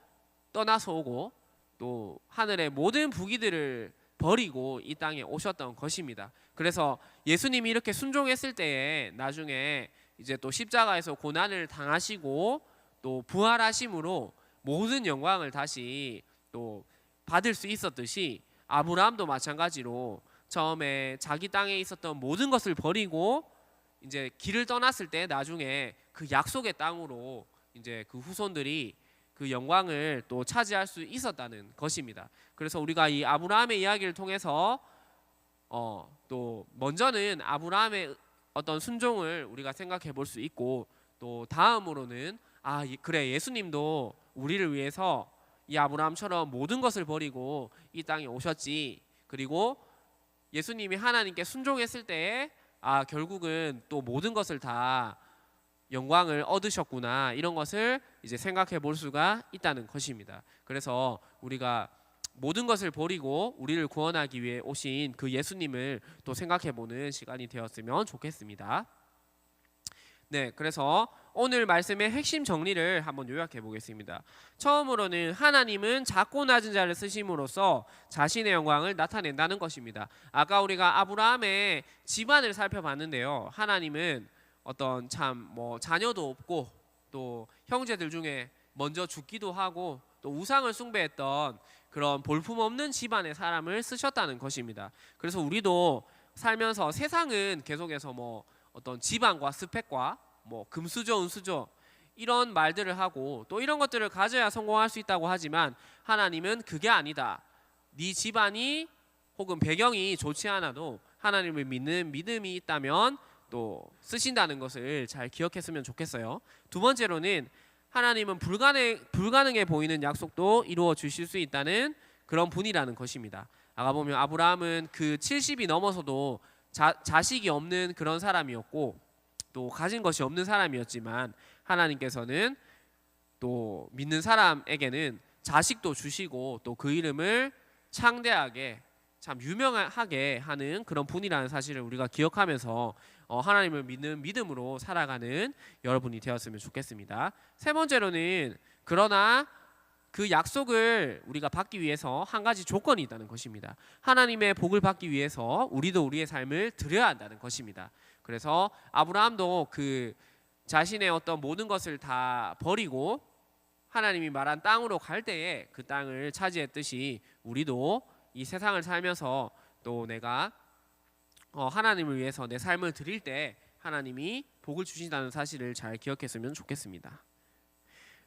Speaker 1: 떠나서 오고 또 하늘의 모든 부귀들을 버리고 이 땅에 오셨던 것입니다. 그래서 예수님이 이렇게 순종했을 때에 나중에 이제 또 십자가에서 고난을 당하시고 또 부활하심으로 모든 영광을 다시 또 받을 수 있었듯이 아브라함도 마찬가지로 처음에 자기 땅에 있었던 모든 것을 버리고 이제 길을 떠났을 때 나중에 그 약속의 땅으로 이제 그 후손들이 그 영광을 또 차지할 수 있었다는 것입니다. 그래서 우리가 이 아브라함의 이야기를 통해서 또 먼저는 아브라함의 어떤 순종을 우리가 생각해 볼 수 있고 또 다음으로는 그래 예수님도 우리를 위해서 이 아브라함처럼 모든 것을 버리고 이 땅에 오셨지. 그리고 예수님이 하나님께 순종했을 때에 결국은 또 모든 것을 다 영광을 얻으셨구나 이런 것을 이제 생각해 볼 수가 있다는 것입니다. 그래서 우리가 모든 것을 버리고 우리를 구원하기 위해 오신 그 예수님을 또 생각해 보는 시간이 되었으면 좋겠습니다. 네, 그래서 오늘 말씀의 핵심 정리를 한번 요약해 보겠습니다. 처음으로는 하나님은 작고 낮은 자를 쓰심으로써 자신의 영광을 나타낸다는 것입니다. 아까 우리가 아브라함의 집안을 살펴봤는데요. 하나님은 어떤 자녀도 없고 또 형제들 중에 먼저 죽기도 하고 또 우상을 숭배했던 그런 볼품없는 집안의 사람을 쓰셨다는 것입니다. 그래서 우리도 살면서 세상은 계속해서 어떤 집안과 스펙과 금수저 은수저 이런 말들을 하고 또 이런 것들을 가져야 성공할 수 있다고 하지만 하나님은 그게 아니다. 네 집안이 혹은 배경이 좋지 않아도 하나님을 믿는 믿음이 있다면 또 쓰신다는 것을 잘 기억했으면 좋겠어요. 두 번째로는 하나님은 불가능해 보이는 약속도 이루어 주실 수 있다는 그런 분이라는 것입니다. 아까 보면 아브라함은 그 70이 넘어서도 자식이 없는 그런 사람이었고 또 가진 것이 없는 사람이었지만 하나님께서는 또 믿는 사람에게는 자식도 주시고 또 그 이름을 창대하게 참 유명하게 하는 그런 분이라는 사실을 우리가 기억하면서 하나님을 믿는 믿음으로 살아가는 여러분이 되었으면 좋겠습니다. 세 번째로는 그러나 그 약속을 우리가 받기 위해서 한 가지 조건이 있다는 것입니다. 하나님의 복을 받기 위해서 우리도 우리의 삶을 드려야 한다는 것입니다. 그래서 아브라함도 그 자신의 어떤 모든 것을 다 버리고 하나님이 말한 땅으로 갈 때에 그 땅을 차지했듯이 우리도 이 세상을 살면서 또 내가 하나님을 위해서 내 삶을 드릴 때 하나님이 복을 주신다는 사실을 잘 기억했으면 좋겠습니다.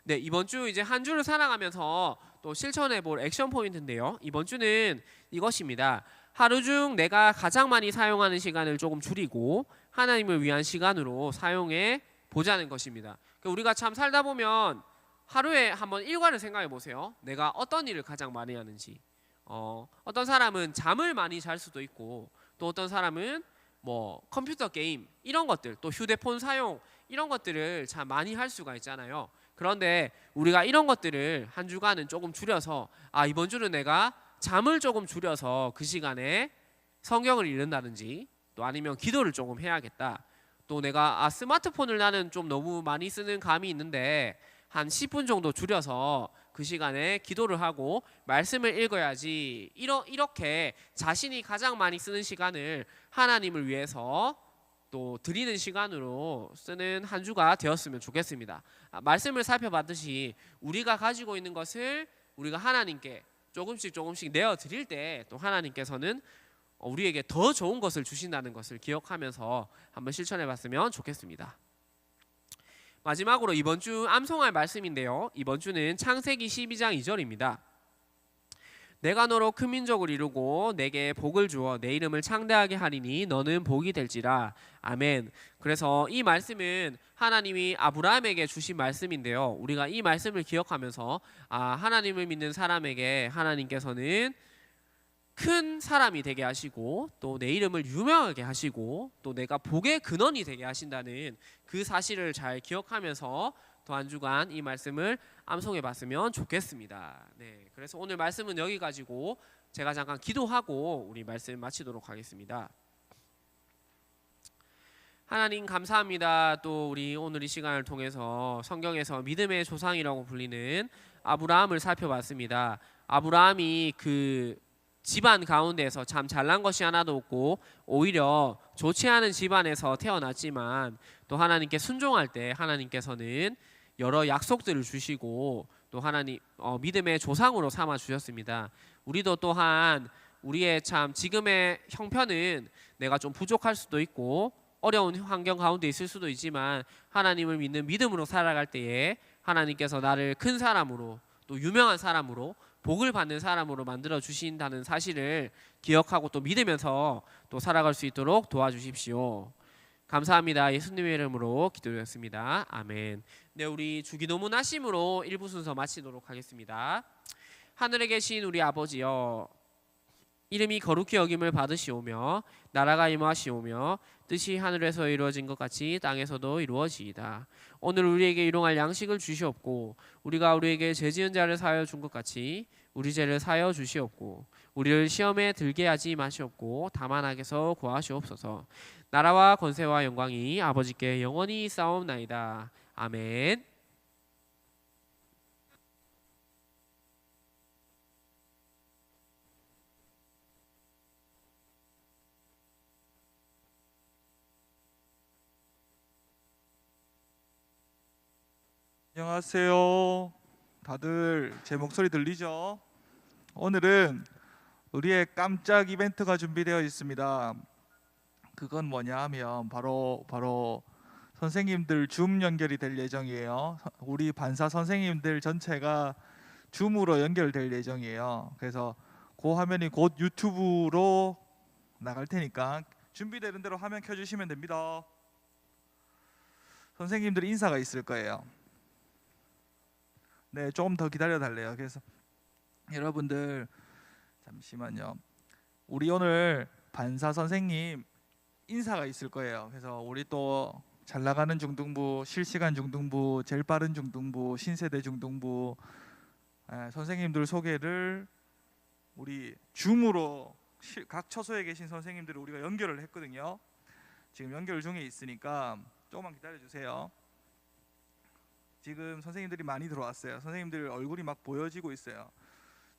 Speaker 1: 네, 이번 주 이제 한 주를 살아가면서 또 실천해 볼 액션 포인트인데요. 이번 주는 이것입니다. 하루 중 내가 가장 많이 사용하는 시간을 조금 줄이고 하나님을 위한 시간으로 사용해 보자는 것입니다. 우리가 참 살다 보면 하루에 한번 일과를 생각해 보세요. 내가 어떤 일을 가장 많이 하는지. 어떤 사람은 잠을 많이 잘 수도 있고 또 어떤 사람은 컴퓨터 게임 이런 것들 또 휴대폰 사용 이런 것들을 참 많이 할 수가 있잖아요. 그런데 우리가 이런 것들을 한 주간은 조금 줄여서 이번 주는 내가 잠을 조금 줄여서 그 시간에 성경을 읽는다든지 또 아니면 기도를 조금 해야겠다. 또 내가 스마트폰을 나는 좀 너무 많이 쓰는 감이 있는데 한 10분 정도 줄여서 그 시간에 기도를 하고 말씀을 읽어야지. 이렇게 자신이 가장 많이 쓰는 시간을 하나님을 위해서 또 드리는 시간으로 쓰는 한 주가 되었으면 좋겠습니다. 말씀을 살펴봤듯이 우리가 가지고 있는 것을 우리가 하나님께 조금씩 내어 드릴 때 또 하나님께서는 우리에게 더 좋은 것을 주신다는 것을 기억하면서 한번 실천해 봤으면 좋겠습니다. 마지막으로 이번 주 암송할 말씀인데요. 이번 주는 창세기 12장 2절입니다. 내가 너로 큰 민족을 이루고 내게 복을 주어 내 이름을 창대하게 하리니 너는 복이 될지라. 아멘. 그래서 이 말씀은 하나님이 아브라함에게 주신 말씀인데요. 우리가 이 말씀을 기억하면서 하나님을 믿는 사람에게 하나님께서는 큰 사람이 되게 하시고 또 내 이름을 유명하게 하시고 또 내가 복의 근원이 되게 하신다는 그 사실을 잘 기억하면서 또 한 주간 이 말씀을 암송해 봤으면 좋겠습니다. 네, 그래서 오늘 말씀은 여기 가지고 제가 잠깐 기도하고 우리 말씀 마치도록 하겠습니다. 하나님 감사합니다. 또 우리 오늘 이 시간을 통해서 성경에서 믿음의 조상이라고 불리는 아브라함을 살펴봤습니다. 아브라함이 그 집안 가운데서 참 잘난 것이 하나도 없고 오히려 좋지 않은 집안에서 태어났지만 또 하나님께 순종할 때 하나님께서는 여러 약속들을 주시고 또 하나님 믿음의 조상으로 삼아 주셨습니다. 우리도 또한 우리의 참 지금의 형편은 내가 좀 부족할 수도 있고 어려운 환경 가운데 있을 수도 있지만 하나님을 믿는 믿음으로 살아갈 때에 하나님께서 나를 큰 사람으로 또 유명한 사람으로 복을 받는 사람으로 만들어 주신다는 사실을 기억하고 또 믿으면서 또 살아갈 수 있도록 도와주십시오. 감사합니다. 예수님의 이름으로 기도드렸습니다. 아멘. 네, 우리 주기도문 하심으로 1부 순서 마치도록 하겠습니다. 하늘에 계신 우리 아버지여, 이름이 거룩히 여김을 받으시오며 나라가 임하시오며 뜻이 하늘에서 이루어진 것 같이 땅에서도 이루어지이다. 오늘 우리에게 일용할 양식을 주시옵고 우리가 우리에게 죄 지은 자를 사하여 준 것 같이 우리 죄를 사하여 주시옵고 우리를 시험에 들게 하지 마시옵고 다만 악에서 구하시옵소서. 나라와 권세와 영광이 아버지께 영원히 싸움나이다. 아멘.
Speaker 3: 안녕하세요. 다들 제 목소리 들리죠? 오늘은 우리의 깜짝 이벤트가 준비되어 있습니다. 그건 뭐냐 하면 바로 선생님들 줌 연결이 될 예정이에요. 우리 반사 선생님들 전체가 줌으로 연결될 예정이에요. 그래서 그 화면이 곧 유튜브로 나갈 테니까 준비되는 대로 화면 켜주시면 됩니다. 선생님들 인사가 있을 거예요. 네, 조금 더 기다려 달래요. 그래서 여러분들 잠시만요. 우리 오늘 반사 선생님 인사가 있을 거예요. 그래서 우리 또 잘 나가는 중등부, 실시간 중등부, 제일 빠른 중등부, 신세대 중등부 선생님들 소개를 우리 줌으로 각 처소에 계신 선생님들을 우리가 연결을 했거든요. 지금 연결 중에 있으니까 조금만 기다려 주세요. 지금 선생님들이 많이 들어왔어요. 선생님들 얼굴이 막 보여지고 있어요.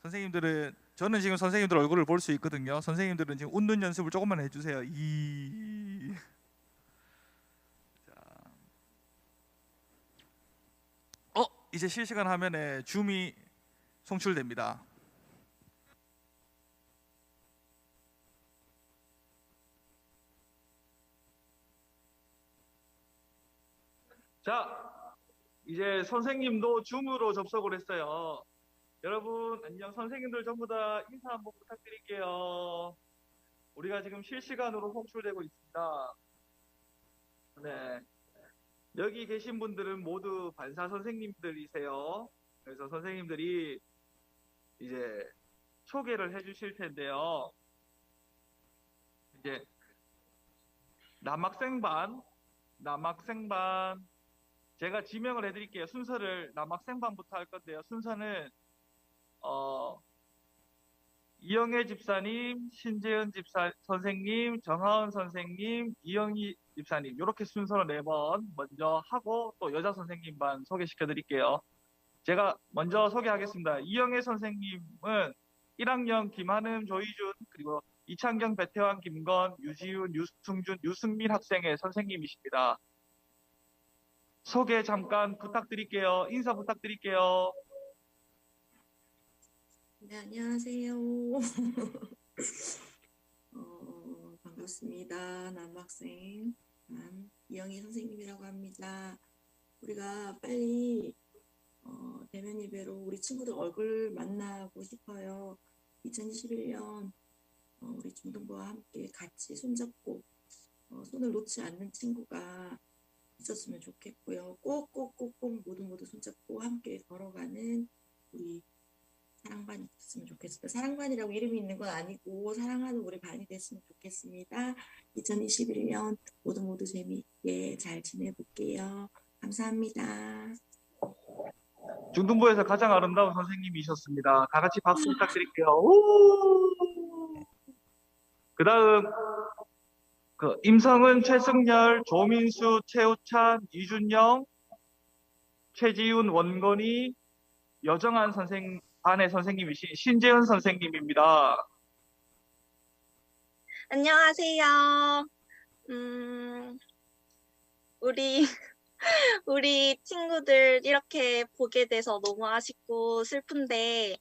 Speaker 3: 선생님들은 저는 지금 선생님들 얼굴을 볼 수 있거든요. 선생님들은 지금 웃는 연습을 조금만 해주세요. 이제 실시간 화면에 줌이 송출됩니다. 자, 이제 선생님도 줌으로 접속을 했어요. 여러분 안녕. 선생님들 전부 다 인사 한번 부탁드릴게요. 우리가 지금 실시간으로 송출되고 있습니다. 네, 여기 계신 분들은 모두 반사 선생님들이세요. 그래서 선생님들이 이제 소개를 해주실 텐데요. 이제 남학생반 제가 지명을 해드릴게요. 순서를 남학생반부터 할 건데요. 순서는 이영애 집사님, 신재은 선생님, 정하은 선생님, 이영희 집사님 이렇게 순서로 4번 먼저 하고 또 여자 선생님만 소개시켜 드릴게요. 제가 먼저 소개하겠습니다. 이영애 선생님은 1학년 김한음, 조희준 그리고 이창경, 배태환, 김건, 유지훈, 유승준, 유승민 학생의 선생님이십니다. 소개 잠깐 부탁드릴게요. 인사 부탁드릴게요.
Speaker 4: 네, 안녕하세요. 반갑습니다. 남학생 이영희 선생님이라고 합니다. 우리가 빨리 대면 예배로 우리 친구들 얼굴 만나고 싶어요. 2021년 우리 중등부와 함께 같이 손잡고 손을 놓지 않는 친구가 있었으면 좋겠고요. 꼭꼭꼭꼭 모두 손잡고 함께 걸어가는 우리 사랑반이 됐으면 좋겠습니다. 사랑반이라고 이름이 있는 건 아니고 사랑하는 우리 반이 됐으면 좋겠습니다. 2021년 모두 재미있게 잘 지내볼게요. 감사합니다.
Speaker 3: 중등부에서 가장 아름다운 선생님이셨습니다. 다 같이 박수 부탁드릴게요. 우! 그다음 임성은, 최승열, 조민수, 최우찬, 이준영, 최지훈, 원건이, 여정한 반의 선생님이신 신재은 선생님입니다.
Speaker 5: 안녕하세요. 우리 우리 친구들 이렇게 보게 돼서 너무 아쉽고 슬픈데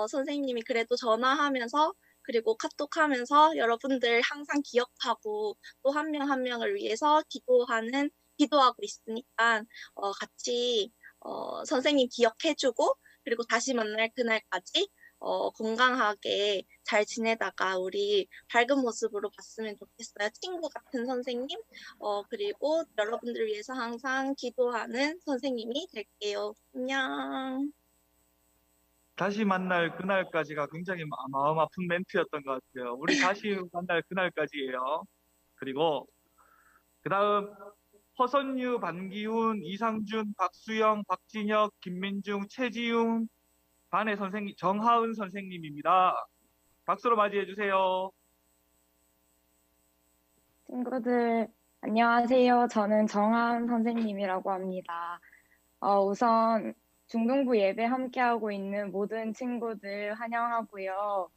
Speaker 5: 선생님이 그래도 전화하면서 그리고 카톡하면서 여러분들 항상 기억하고 또 한 명 한 명을 위해서 기도하고 있으니까 같이 선생님 기억해주고 그리고 다시 만날 그날까지 건강하게 잘 지내다가 우리 밝은 모습으로 봤으면 좋겠어요. 친구 같은 선생님, 그리고 여러분들 위해서 항상 기도하는 선생님이 될게요. 안녕.
Speaker 3: 다시 만날 그날까지가 굉장히 마음 아픈 멘트였던 것 같아요. 우리 다시 만날 그날까지예요. 그리고 그 다음 허선유, 반기훈, 이상준, 박수영, 박진혁, 김민중, 최지웅 반의 선생님 정하은 선생님입니다. 박수로 맞이해 주세요.
Speaker 6: 친구들, 안녕하세요. 저는 정하은 선생님이라고 합니다. 우선 중등부 예배 함께하고 있는 모든 친구들 환영하고요.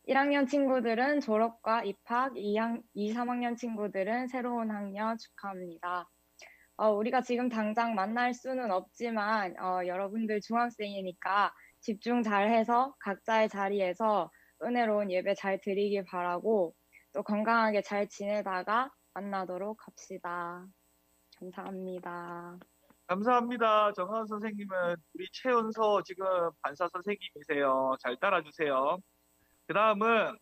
Speaker 6: 1학년 친구들은 졸업과 입학, 2, 3학년 친구들은 새로운 학년 축하합니다. 우리가 지금 당장 만날 수는 없지만 여러분들 중학생이니까 집중 잘해서 각자의 자리에서 은혜로운 예배 잘 드리길 바라고 또 건강하게 잘 지내다가 만나도록 합시다. 감사합니다.
Speaker 3: 감사합니다. 정하은 선생님은 우리 최은서 지금 반사 선생님이세요. 잘 따라주세요. 그 다음은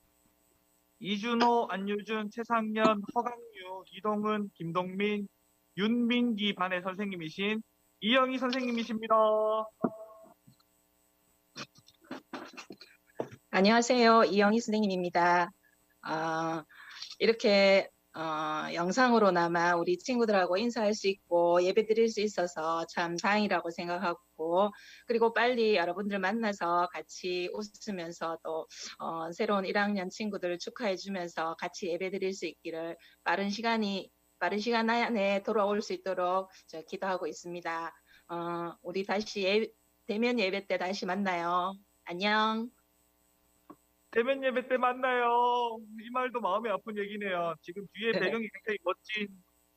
Speaker 3: 이준호, 안유준, 최상년, 허강유, 이동은, 김동민, 윤민기 반의 선생님이신 이영희 선생님이십니다.
Speaker 7: 안녕하세요. 이영희 선생님입니다. 이렇게 영상으로나마 우리 친구들하고 인사할 수 있고 예배 드릴 수 있어서 참 다행이라고 생각하고 그리고 빨리 여러분들 만나서 같이 웃으면서 또 새로운 1학년 친구들 축하해 주면서 같이 예배 드릴 수 있기를 빠른 시간 안에 돌아올 수 있도록 저 기도하고 있습니다. 우리 다시 대면 예배 때 다시 만나요. 안녕.
Speaker 3: 대면 예배 때 만나요. 이 말도 마음이 아픈 얘기네요. 지금 뒤에 배경이 굉장히 멋진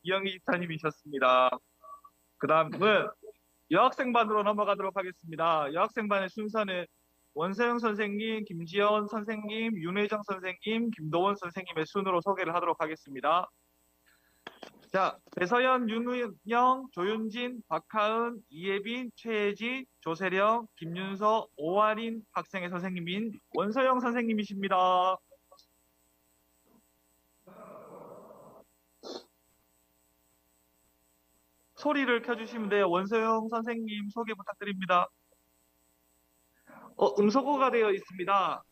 Speaker 3: 이영희 집사님이셨습니다. 그 다음은 여학생반으로 넘어가도록 하겠습니다. 여학생반의 순서는 원서영 선생님, 김지연 선생님, 윤혜정 선생님, 김도원 선생님의 순으로 소개를 하도록 하겠습니다. 자, 배서연, 윤우영, 조윤진, 박하은, 이예빈, 최혜지, 조세령, 김윤서, 오아린 학생의 선생님인 원서영 선생님이십니다. 소리를 켜주시면 돼요. 원서영 선생님 소개 부탁드립니다. 음소거가 되어 있습니다.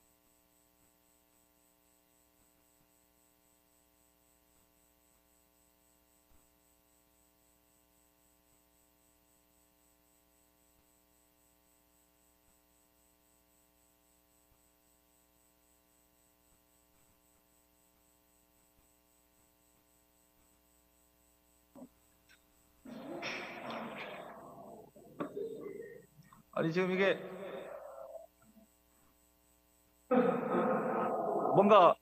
Speaker 3: 아니 지금 이게 뭔가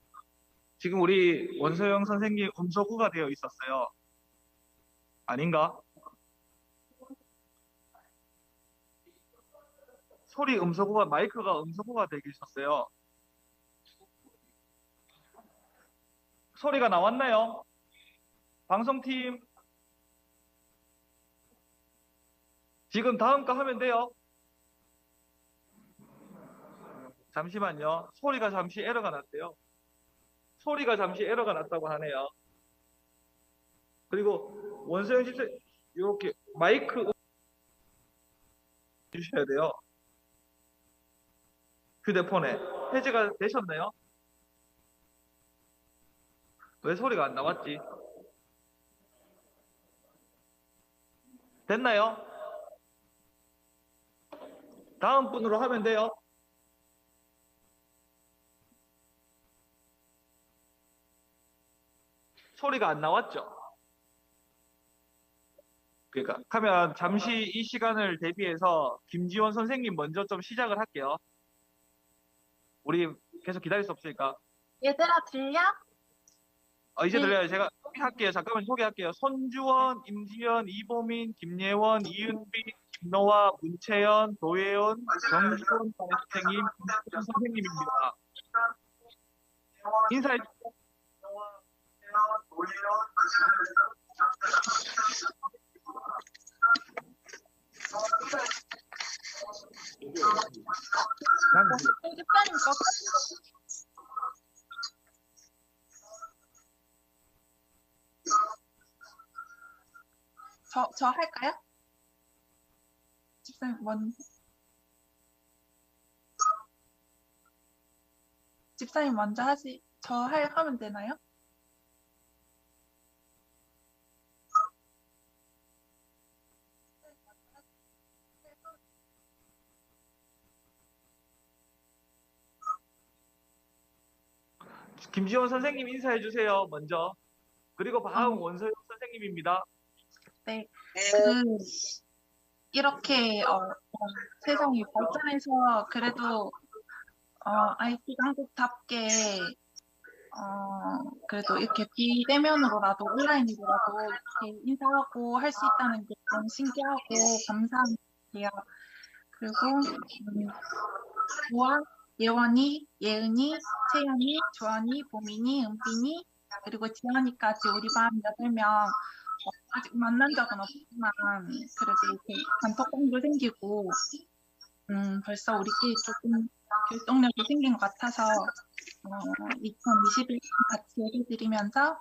Speaker 3: 지금 우리 원서영 선생님 음소거가 되어 있었어요. 아닌가? 소리 음소거가 마이크가 음소거가 되어 있었어요. 소리가 나왔나요? 방송팀 지금 다음 거 하면 돼요. 잠시만요. 소리가 잠시 에러가 났대요. 소리가 잠시 에러가 났다고 하네요. 그리고 원서영 집사 이렇게 마이크 주셔야 돼요. 휴대폰에 해제가 되셨나요? 왜 소리가 안 나왔지? 됐나요? 다음 분으로 하면 돼요. 소리가 안 나왔죠? 그러니까 하면 잠시 이 시간을 대비해서 김지원 선생님 먼저 좀 시작을 할게요. 우리 계속 기다릴 수 없으니까.
Speaker 5: 얘들아, 들려?
Speaker 3: 이제 들려요. 제가 소개할게요. 잠깐만 소개할게요. 손주원, 임지연, 이보민, 김예원, 이은비, 김노아, 문채연, 도예원, 정지원 선생님, 김수현 선생님입니다. 인사해 주세요.
Speaker 8: 저 할까요? 집사님 먼저 하지. 하면 되나요?
Speaker 3: 김지원 선생님 인사해 주세요. 먼저. 그리고 다음 원서영 선생님입니다.
Speaker 8: 네. 이렇게 세상이 발전해서 그래도 IT 한국답게 그래도 이렇게 비대면으로라도 온라인으로라도 이렇게 인사하고 할 수 있다는 게 너무 신기하고 감사해요. 그리고 조아, 예원이, 예은이, 채연이, 조안이, 보민이, 은빈이 그리고 지연이까지 우리 반 8명 아직 만난 적은 없지만 그래도 이렇게 단톡방도 생기고 벌써 우리끼리 조금 결속력이 생긴 것 같아서 2021년 같이 얘기 드리면서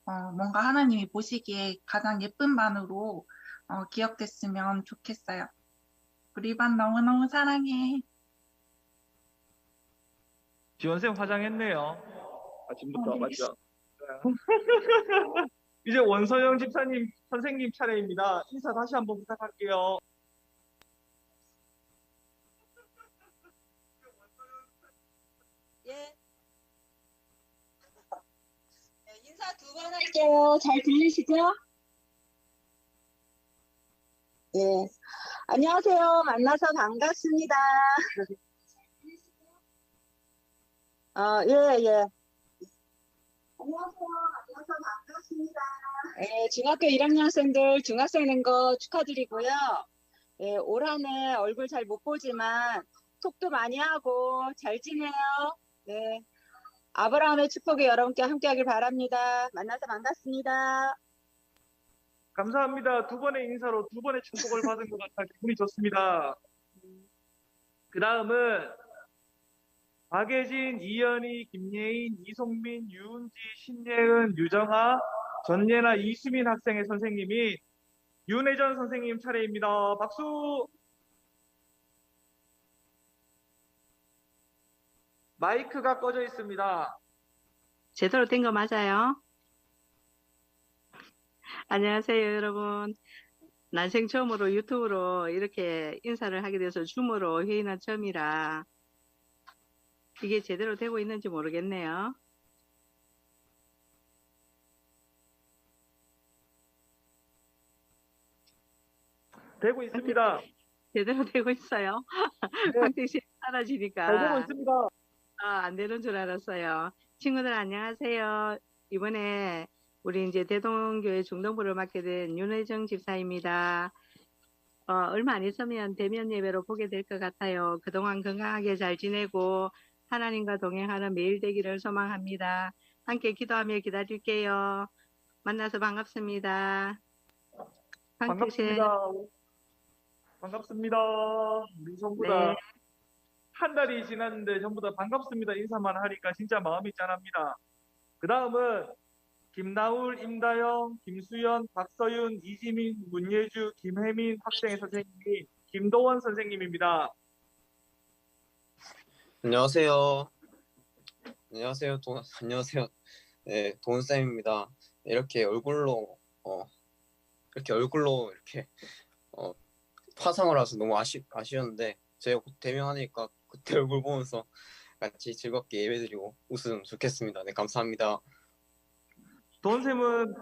Speaker 8: 뭔가 하나님이 보시기에 가장 예쁜 반으로 기억됐으면 좋겠어요. 우리 반 너무너무 사랑해.
Speaker 3: 지원쌤 화장했네요. 아침부터
Speaker 8: 네.
Speaker 3: 맞죠? 이제 원서영 집사님 선생님 차례입니다. 인사 다시 한번 부탁할게요.
Speaker 9: 예. 인사 2번 할게요. 잘 들리시죠? 예. 안녕하세요. 만나서 반갑습니다. 예, 예. 안녕하세요. 만나서 반갑습니다. 예, 중학교 1학년생들 중학생 된 거 축하드리고요. 예, 올 한 해 얼굴 잘 못 보지만 톡도 많이 하고 잘 지내요. 네. 아브라함의 축복이 여러분께 함께하길 바랍니다. 만나서 반갑습니다.
Speaker 3: 감사합니다. 2번의 인사로 2번의 축복을 받은 것 같아 기분이 좋습니다. 그 다음은 박예진, 이연희, 김예인, 이송민, 유은지, 신예은, 유정아, 전예나, 이수민 학생의 선생님이 윤혜전 선생님 차례입니다. 박수! 마이크가 꺼져 있습니다.
Speaker 10: 제대로 된 거 맞아요? 안녕하세요, 여러분. 난생 처음으로 유튜브로 이렇게 인사를 하게 돼서 줌으로 회의는 처음이라 이게 제대로 되고 있는지 모르겠네요.
Speaker 3: 되고 있습니다.
Speaker 10: 제대로 되고 있어요.
Speaker 3: 네.
Speaker 10: 황택씨
Speaker 3: 잘 되고
Speaker 10: 사라지니까.
Speaker 3: 있습니다.
Speaker 10: 안 되는 줄 알았어요. 친구들 안녕하세요. 이번에 우리 이제 대동교회 중동부를 맡게 된 윤혜정 집사입니다. 얼마 안 있으면 대면 예배로 보게 될 것 같아요. 그동안 건강하게 잘 지내고 하나님과 동행하는 매일 되기를 소망합니다. 함께 기도하며 기다릴게요. 만나서 반갑습니다. 황태신.
Speaker 3: 반갑습니다. 우리 전부
Speaker 10: 네.
Speaker 3: 다 한 달이 지났는데 전부 다 반갑습니다 인사만 하니까 진짜 마음이 짠합니다. 그 다음은 김나울, 임다영, 김수연, 박서윤, 이지민, 문예주, 김혜민 학생의 선생님이 김도원 선생님입니다.
Speaker 11: 안녕하세요. 안녕하세요. 안녕하세요. 네, 도훈쌤입니다. 이렇게 얼굴로 이렇게 화상을 와서 너무 아쉬웠는데 제가 곧 대면하니까 그때 얼굴 보면서 같이 즐겁게 예배드리고 웃으면 좋겠습니다. 네, 감사합니다.
Speaker 3: 도훈쌤은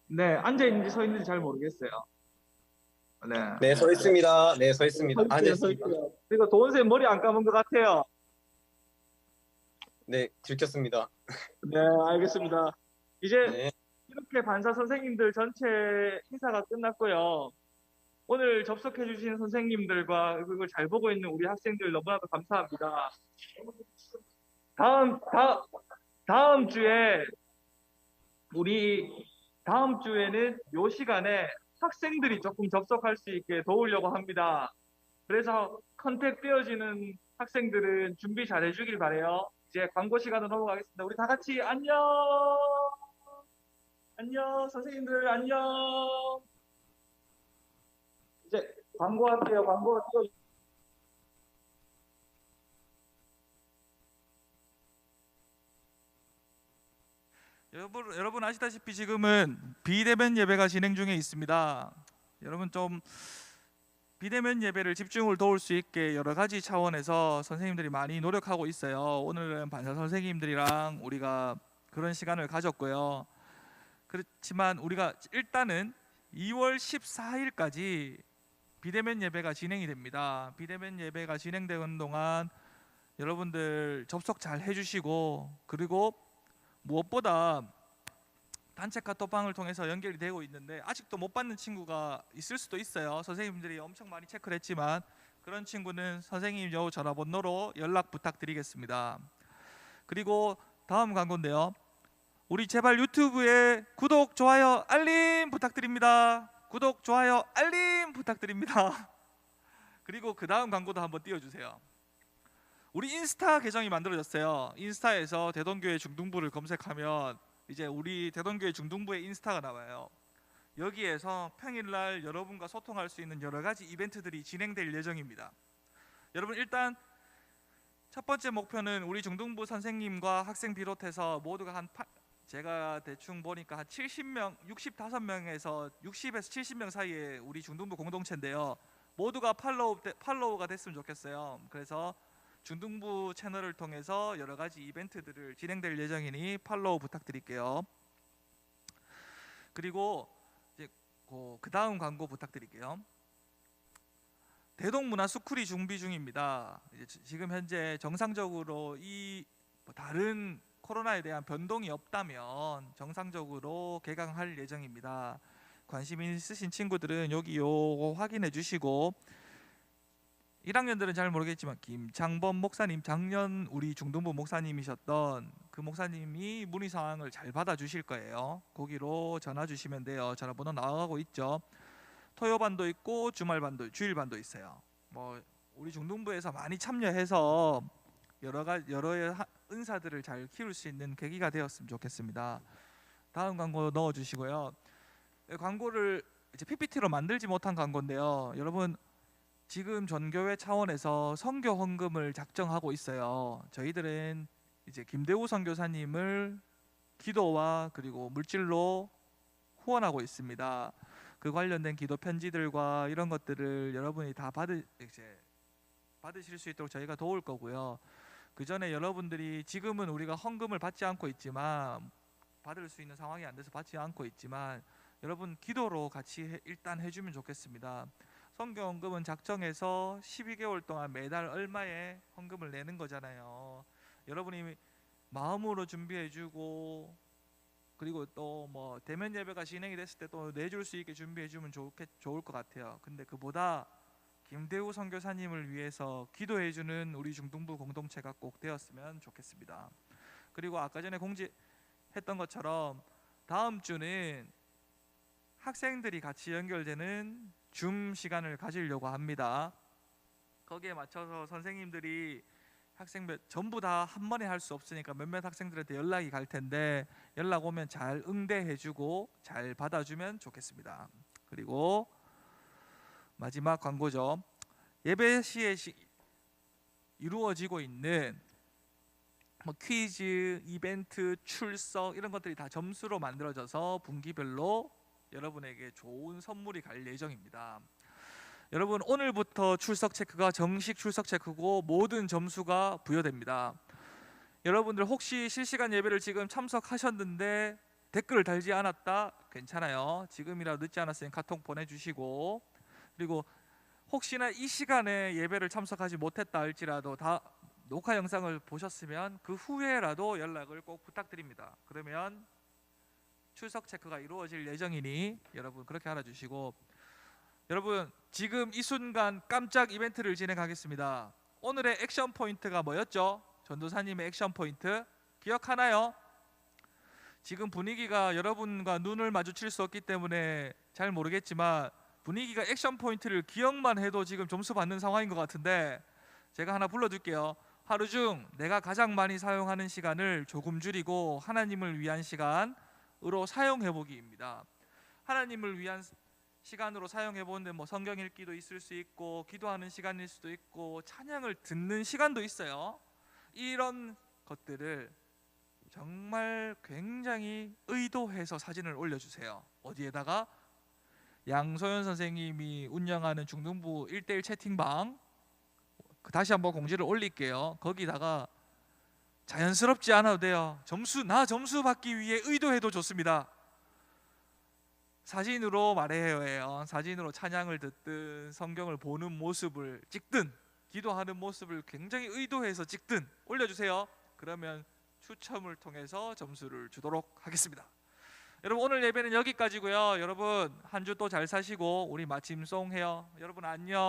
Speaker 3: 네, 앉아 있는지 서 있는지 잘 모르겠어요. 네.
Speaker 11: 네, 서 있습니다. 네, 서 있습니다. 앉아 있습니다.
Speaker 3: 그리고 도훈쌤 머리 안 감은 것 같아요.
Speaker 11: 네, 들켰습니다.
Speaker 3: 네, 알겠습니다. 이제
Speaker 11: 네.
Speaker 3: 이렇게 반사 선생님들 전체 인사가 끝났고요. 오늘 접속해 주신 선생님들과 그걸 잘 보고 있는 우리 학생들 너무나도 감사합니다. 다음 주에는 요 시간에 학생들이 조금 접속할 수 있게 도우려고 합니다. 그래서 컨택 되어지는 학생들은 준비 잘 해주길 바래요. 이제 광고 시간으로 넘어가겠습니다. 우리 다 같이 안녕. 안녕 선생님들 안녕. 이제 광고할게요. 광고 띄워. 여러분 아시다시피 지금은 비대면 예배가 진행 중에 있습니다. 여러분 좀 비대면 예배를 집중을 도울 수 있게 여러 가지 차원에서 선생님들이 많이 노력하고 있어요. 오늘은 반사 선생님들이랑 우리가 그런 시간을 가졌고요. 그렇지만 우리가 일단은 2월 14일까지 비대면 예배가 진행이 됩니다. 비대면 예배가 진행되는 동안 여러분들 접속 잘 해주시고, 그리고 무엇보다 단체 카톡방을 통해서 연결이 되고 있는데 아직도 못 받는 친구가 있을 수도 있어요. 선생님들이 엄청 많이 체크를 했지만 그런 친구는 선생님 요 전화번호로 연락 부탁드리겠습니다. 그리고 다음 광고인데요. 우리 제발 유튜브에 구독, 좋아요, 알림 부탁드립니다. 구독, 좋아요, 알림 부탁드립니다. 그리고 그 다음 광고도 한번 띄워주세요. 우리 인스타 계정이 만들어졌어요. 인스타에서 대동교회 중등부를 검색하면 이제 우리 대동교회 중등부의 인스타가 나와요. 여기에서 평일날 여러분과 소통할 수 있는 여러 가지 이벤트들이 진행될 예정입니다. 여러분 일단 첫 번째 목표는 우리 중등부 선생님과 학생 비롯해서 모두가 제가 대충 보니까 한 70명, 65명에서 60에서 70명 사이에 우리 중등부 공동체인데요. 모두가 팔로우가 됐으면 좋겠어요. 그래서 중등부 채널을 통해서 여러 가지 이벤트들을 진행될 예정이니 팔로우 부탁드릴게요. 그리고 이제 그 다음 광고 부탁드릴게요. 대동문화 스쿨이 준비 중입니다. 이제 지금 현재 정상적으로 다른 코로나에 대한 변동이 없다면 정상적으로 개강할 예정입니다. 관심 있으신 친구들은 여기 요거 확인해 주시고, 1학년들은 잘 모르겠지만 김창범 목사님, 작년 우리 중등부 목사님이셨던 그 목사님이 문의사항을 잘 받아주실 거예요. 거기로 전화 주시면 돼요. 전화번호 나가고 있죠. 토요반도 있고 주말반도, 주일반도 있어요. 뭐 우리 중등부에서 많이 참여해서 여러 은사들을 잘 키울 수 있는 계기가 되었으면 좋겠습니다. 다음 광고 넣어주시고요. 광고를 이제 PPT로 만들지 못한 광고인데요. 여러분 지금 전교회 차원에서 선교 헌금을 작정하고 있어요. 저희들은 이제 김대우 선교사님을 기도와 그리고 물질로 후원하고 있습니다. 그 관련된 기도 편지들과 이런 것들을 여러분이 다 받으실 수 있도록 저희가 도울 거고요. 그 전에 여러분들이 지금은 우리가 헌금을 받지 않고 있지만, 받을 수 있는 상황이 안 돼서 받지 않고 있지만, 여러분 기도로 같이 일단 해주면 좋겠습니다. 선교 헌금은 작정해서 12개월 동안 매달 얼마의 헌금을 내는 거잖아요. 여러분이 마음으로 준비해주고 그리고 또 뭐 대면 예배가 진행이 됐을 때 또 내줄 수 있게 준비해주면 좋을 것 같아요. 근데 그보다 김대우 선교사님을 위해서 기도해주는 우리 중등부 공동체가 꼭 되었으면 좋겠습니다. 그리고 아까 전에 공지했던 것처럼 다음 주는 학생들이 같이 연결되는 줌 시간을 가지려고 합니다. 거기에 맞춰서 선생님들이 학생들 전부 다 한 번에 할 수 없으니까 몇몇 학생들한테 연락이 갈 텐데 연락 오면 잘 응대해주고 잘 받아주면 좋겠습니다. 그리고 마지막 광고죠. 예배 시에 이루어지고 있는 뭐 퀴즈, 이벤트, 출석 이런 것들이 다 점수로 만들어져서 분기별로 여러분에게 좋은 선물이 갈 예정입니다. 여러분 오늘부터 출석 체크가 정식 출석 체크고 모든 점수가 부여됩니다. 여러분들 혹시 실시간 예배를 지금 참석하셨는데 댓글을 달지 않았다? 괜찮아요. 지금이라도 늦지 않았으면 카톡 보내주시고 그리고 혹시나 이 시간에 예배를 참석하지 못했다 할지라도 다 녹화 영상을 보셨으면 그 후에라도 연락을 꼭 부탁드립니다. 그러면 출석 체크가 이루어질 예정이니 여러분 그렇게 알아주시고 여러분 지금 이 순간 깜짝 이벤트를 진행하겠습니다. 오늘의 액션 포인트가 뭐였죠? 전도사님의 액션 포인트 기억하나요? 지금 분위기가 여러분과 눈을 마주칠 수 없기 때문에 잘 모르겠지만 분위기가 액션 포인트를 기억만 해도 지금 점수 받는 상황인 것 같은데 제가 하나 불러줄게요. 하루 중 내가 가장 많이 사용하는 시간을 조금 줄이고 하나님을 위한 시간으로 사용해보기입니다. 하나님을 위한 시간으로 사용해보는데 뭐 성경 읽기도 있을 수 있고 기도하는 시간일 수도 있고 찬양을 듣는 시간도 있어요. 이런 것들을 정말 굉장히 의도해서 사진을 올려주세요. 어디에다가? 양소연 선생님이 운영하는 중등부 1대1 채팅방 다시 한번 공지를 올릴게요. 거기다가 자연스럽지 않아도 돼요. 점수 받기 위해 의도해도 좋습니다. 사진으로 말해야 해요. 사진으로 찬양을 듣든 성경을 보는 모습을 찍든 기도하는 모습을 굉장히 의도해서 찍든 올려주세요. 그러면 추첨을 통해서 점수를 주도록 하겠습니다. 여러분 오늘 예배는 여기까지고요. 여러분 한 주 또 잘 사시고 우리 마침송 해요. 여러분 안녕.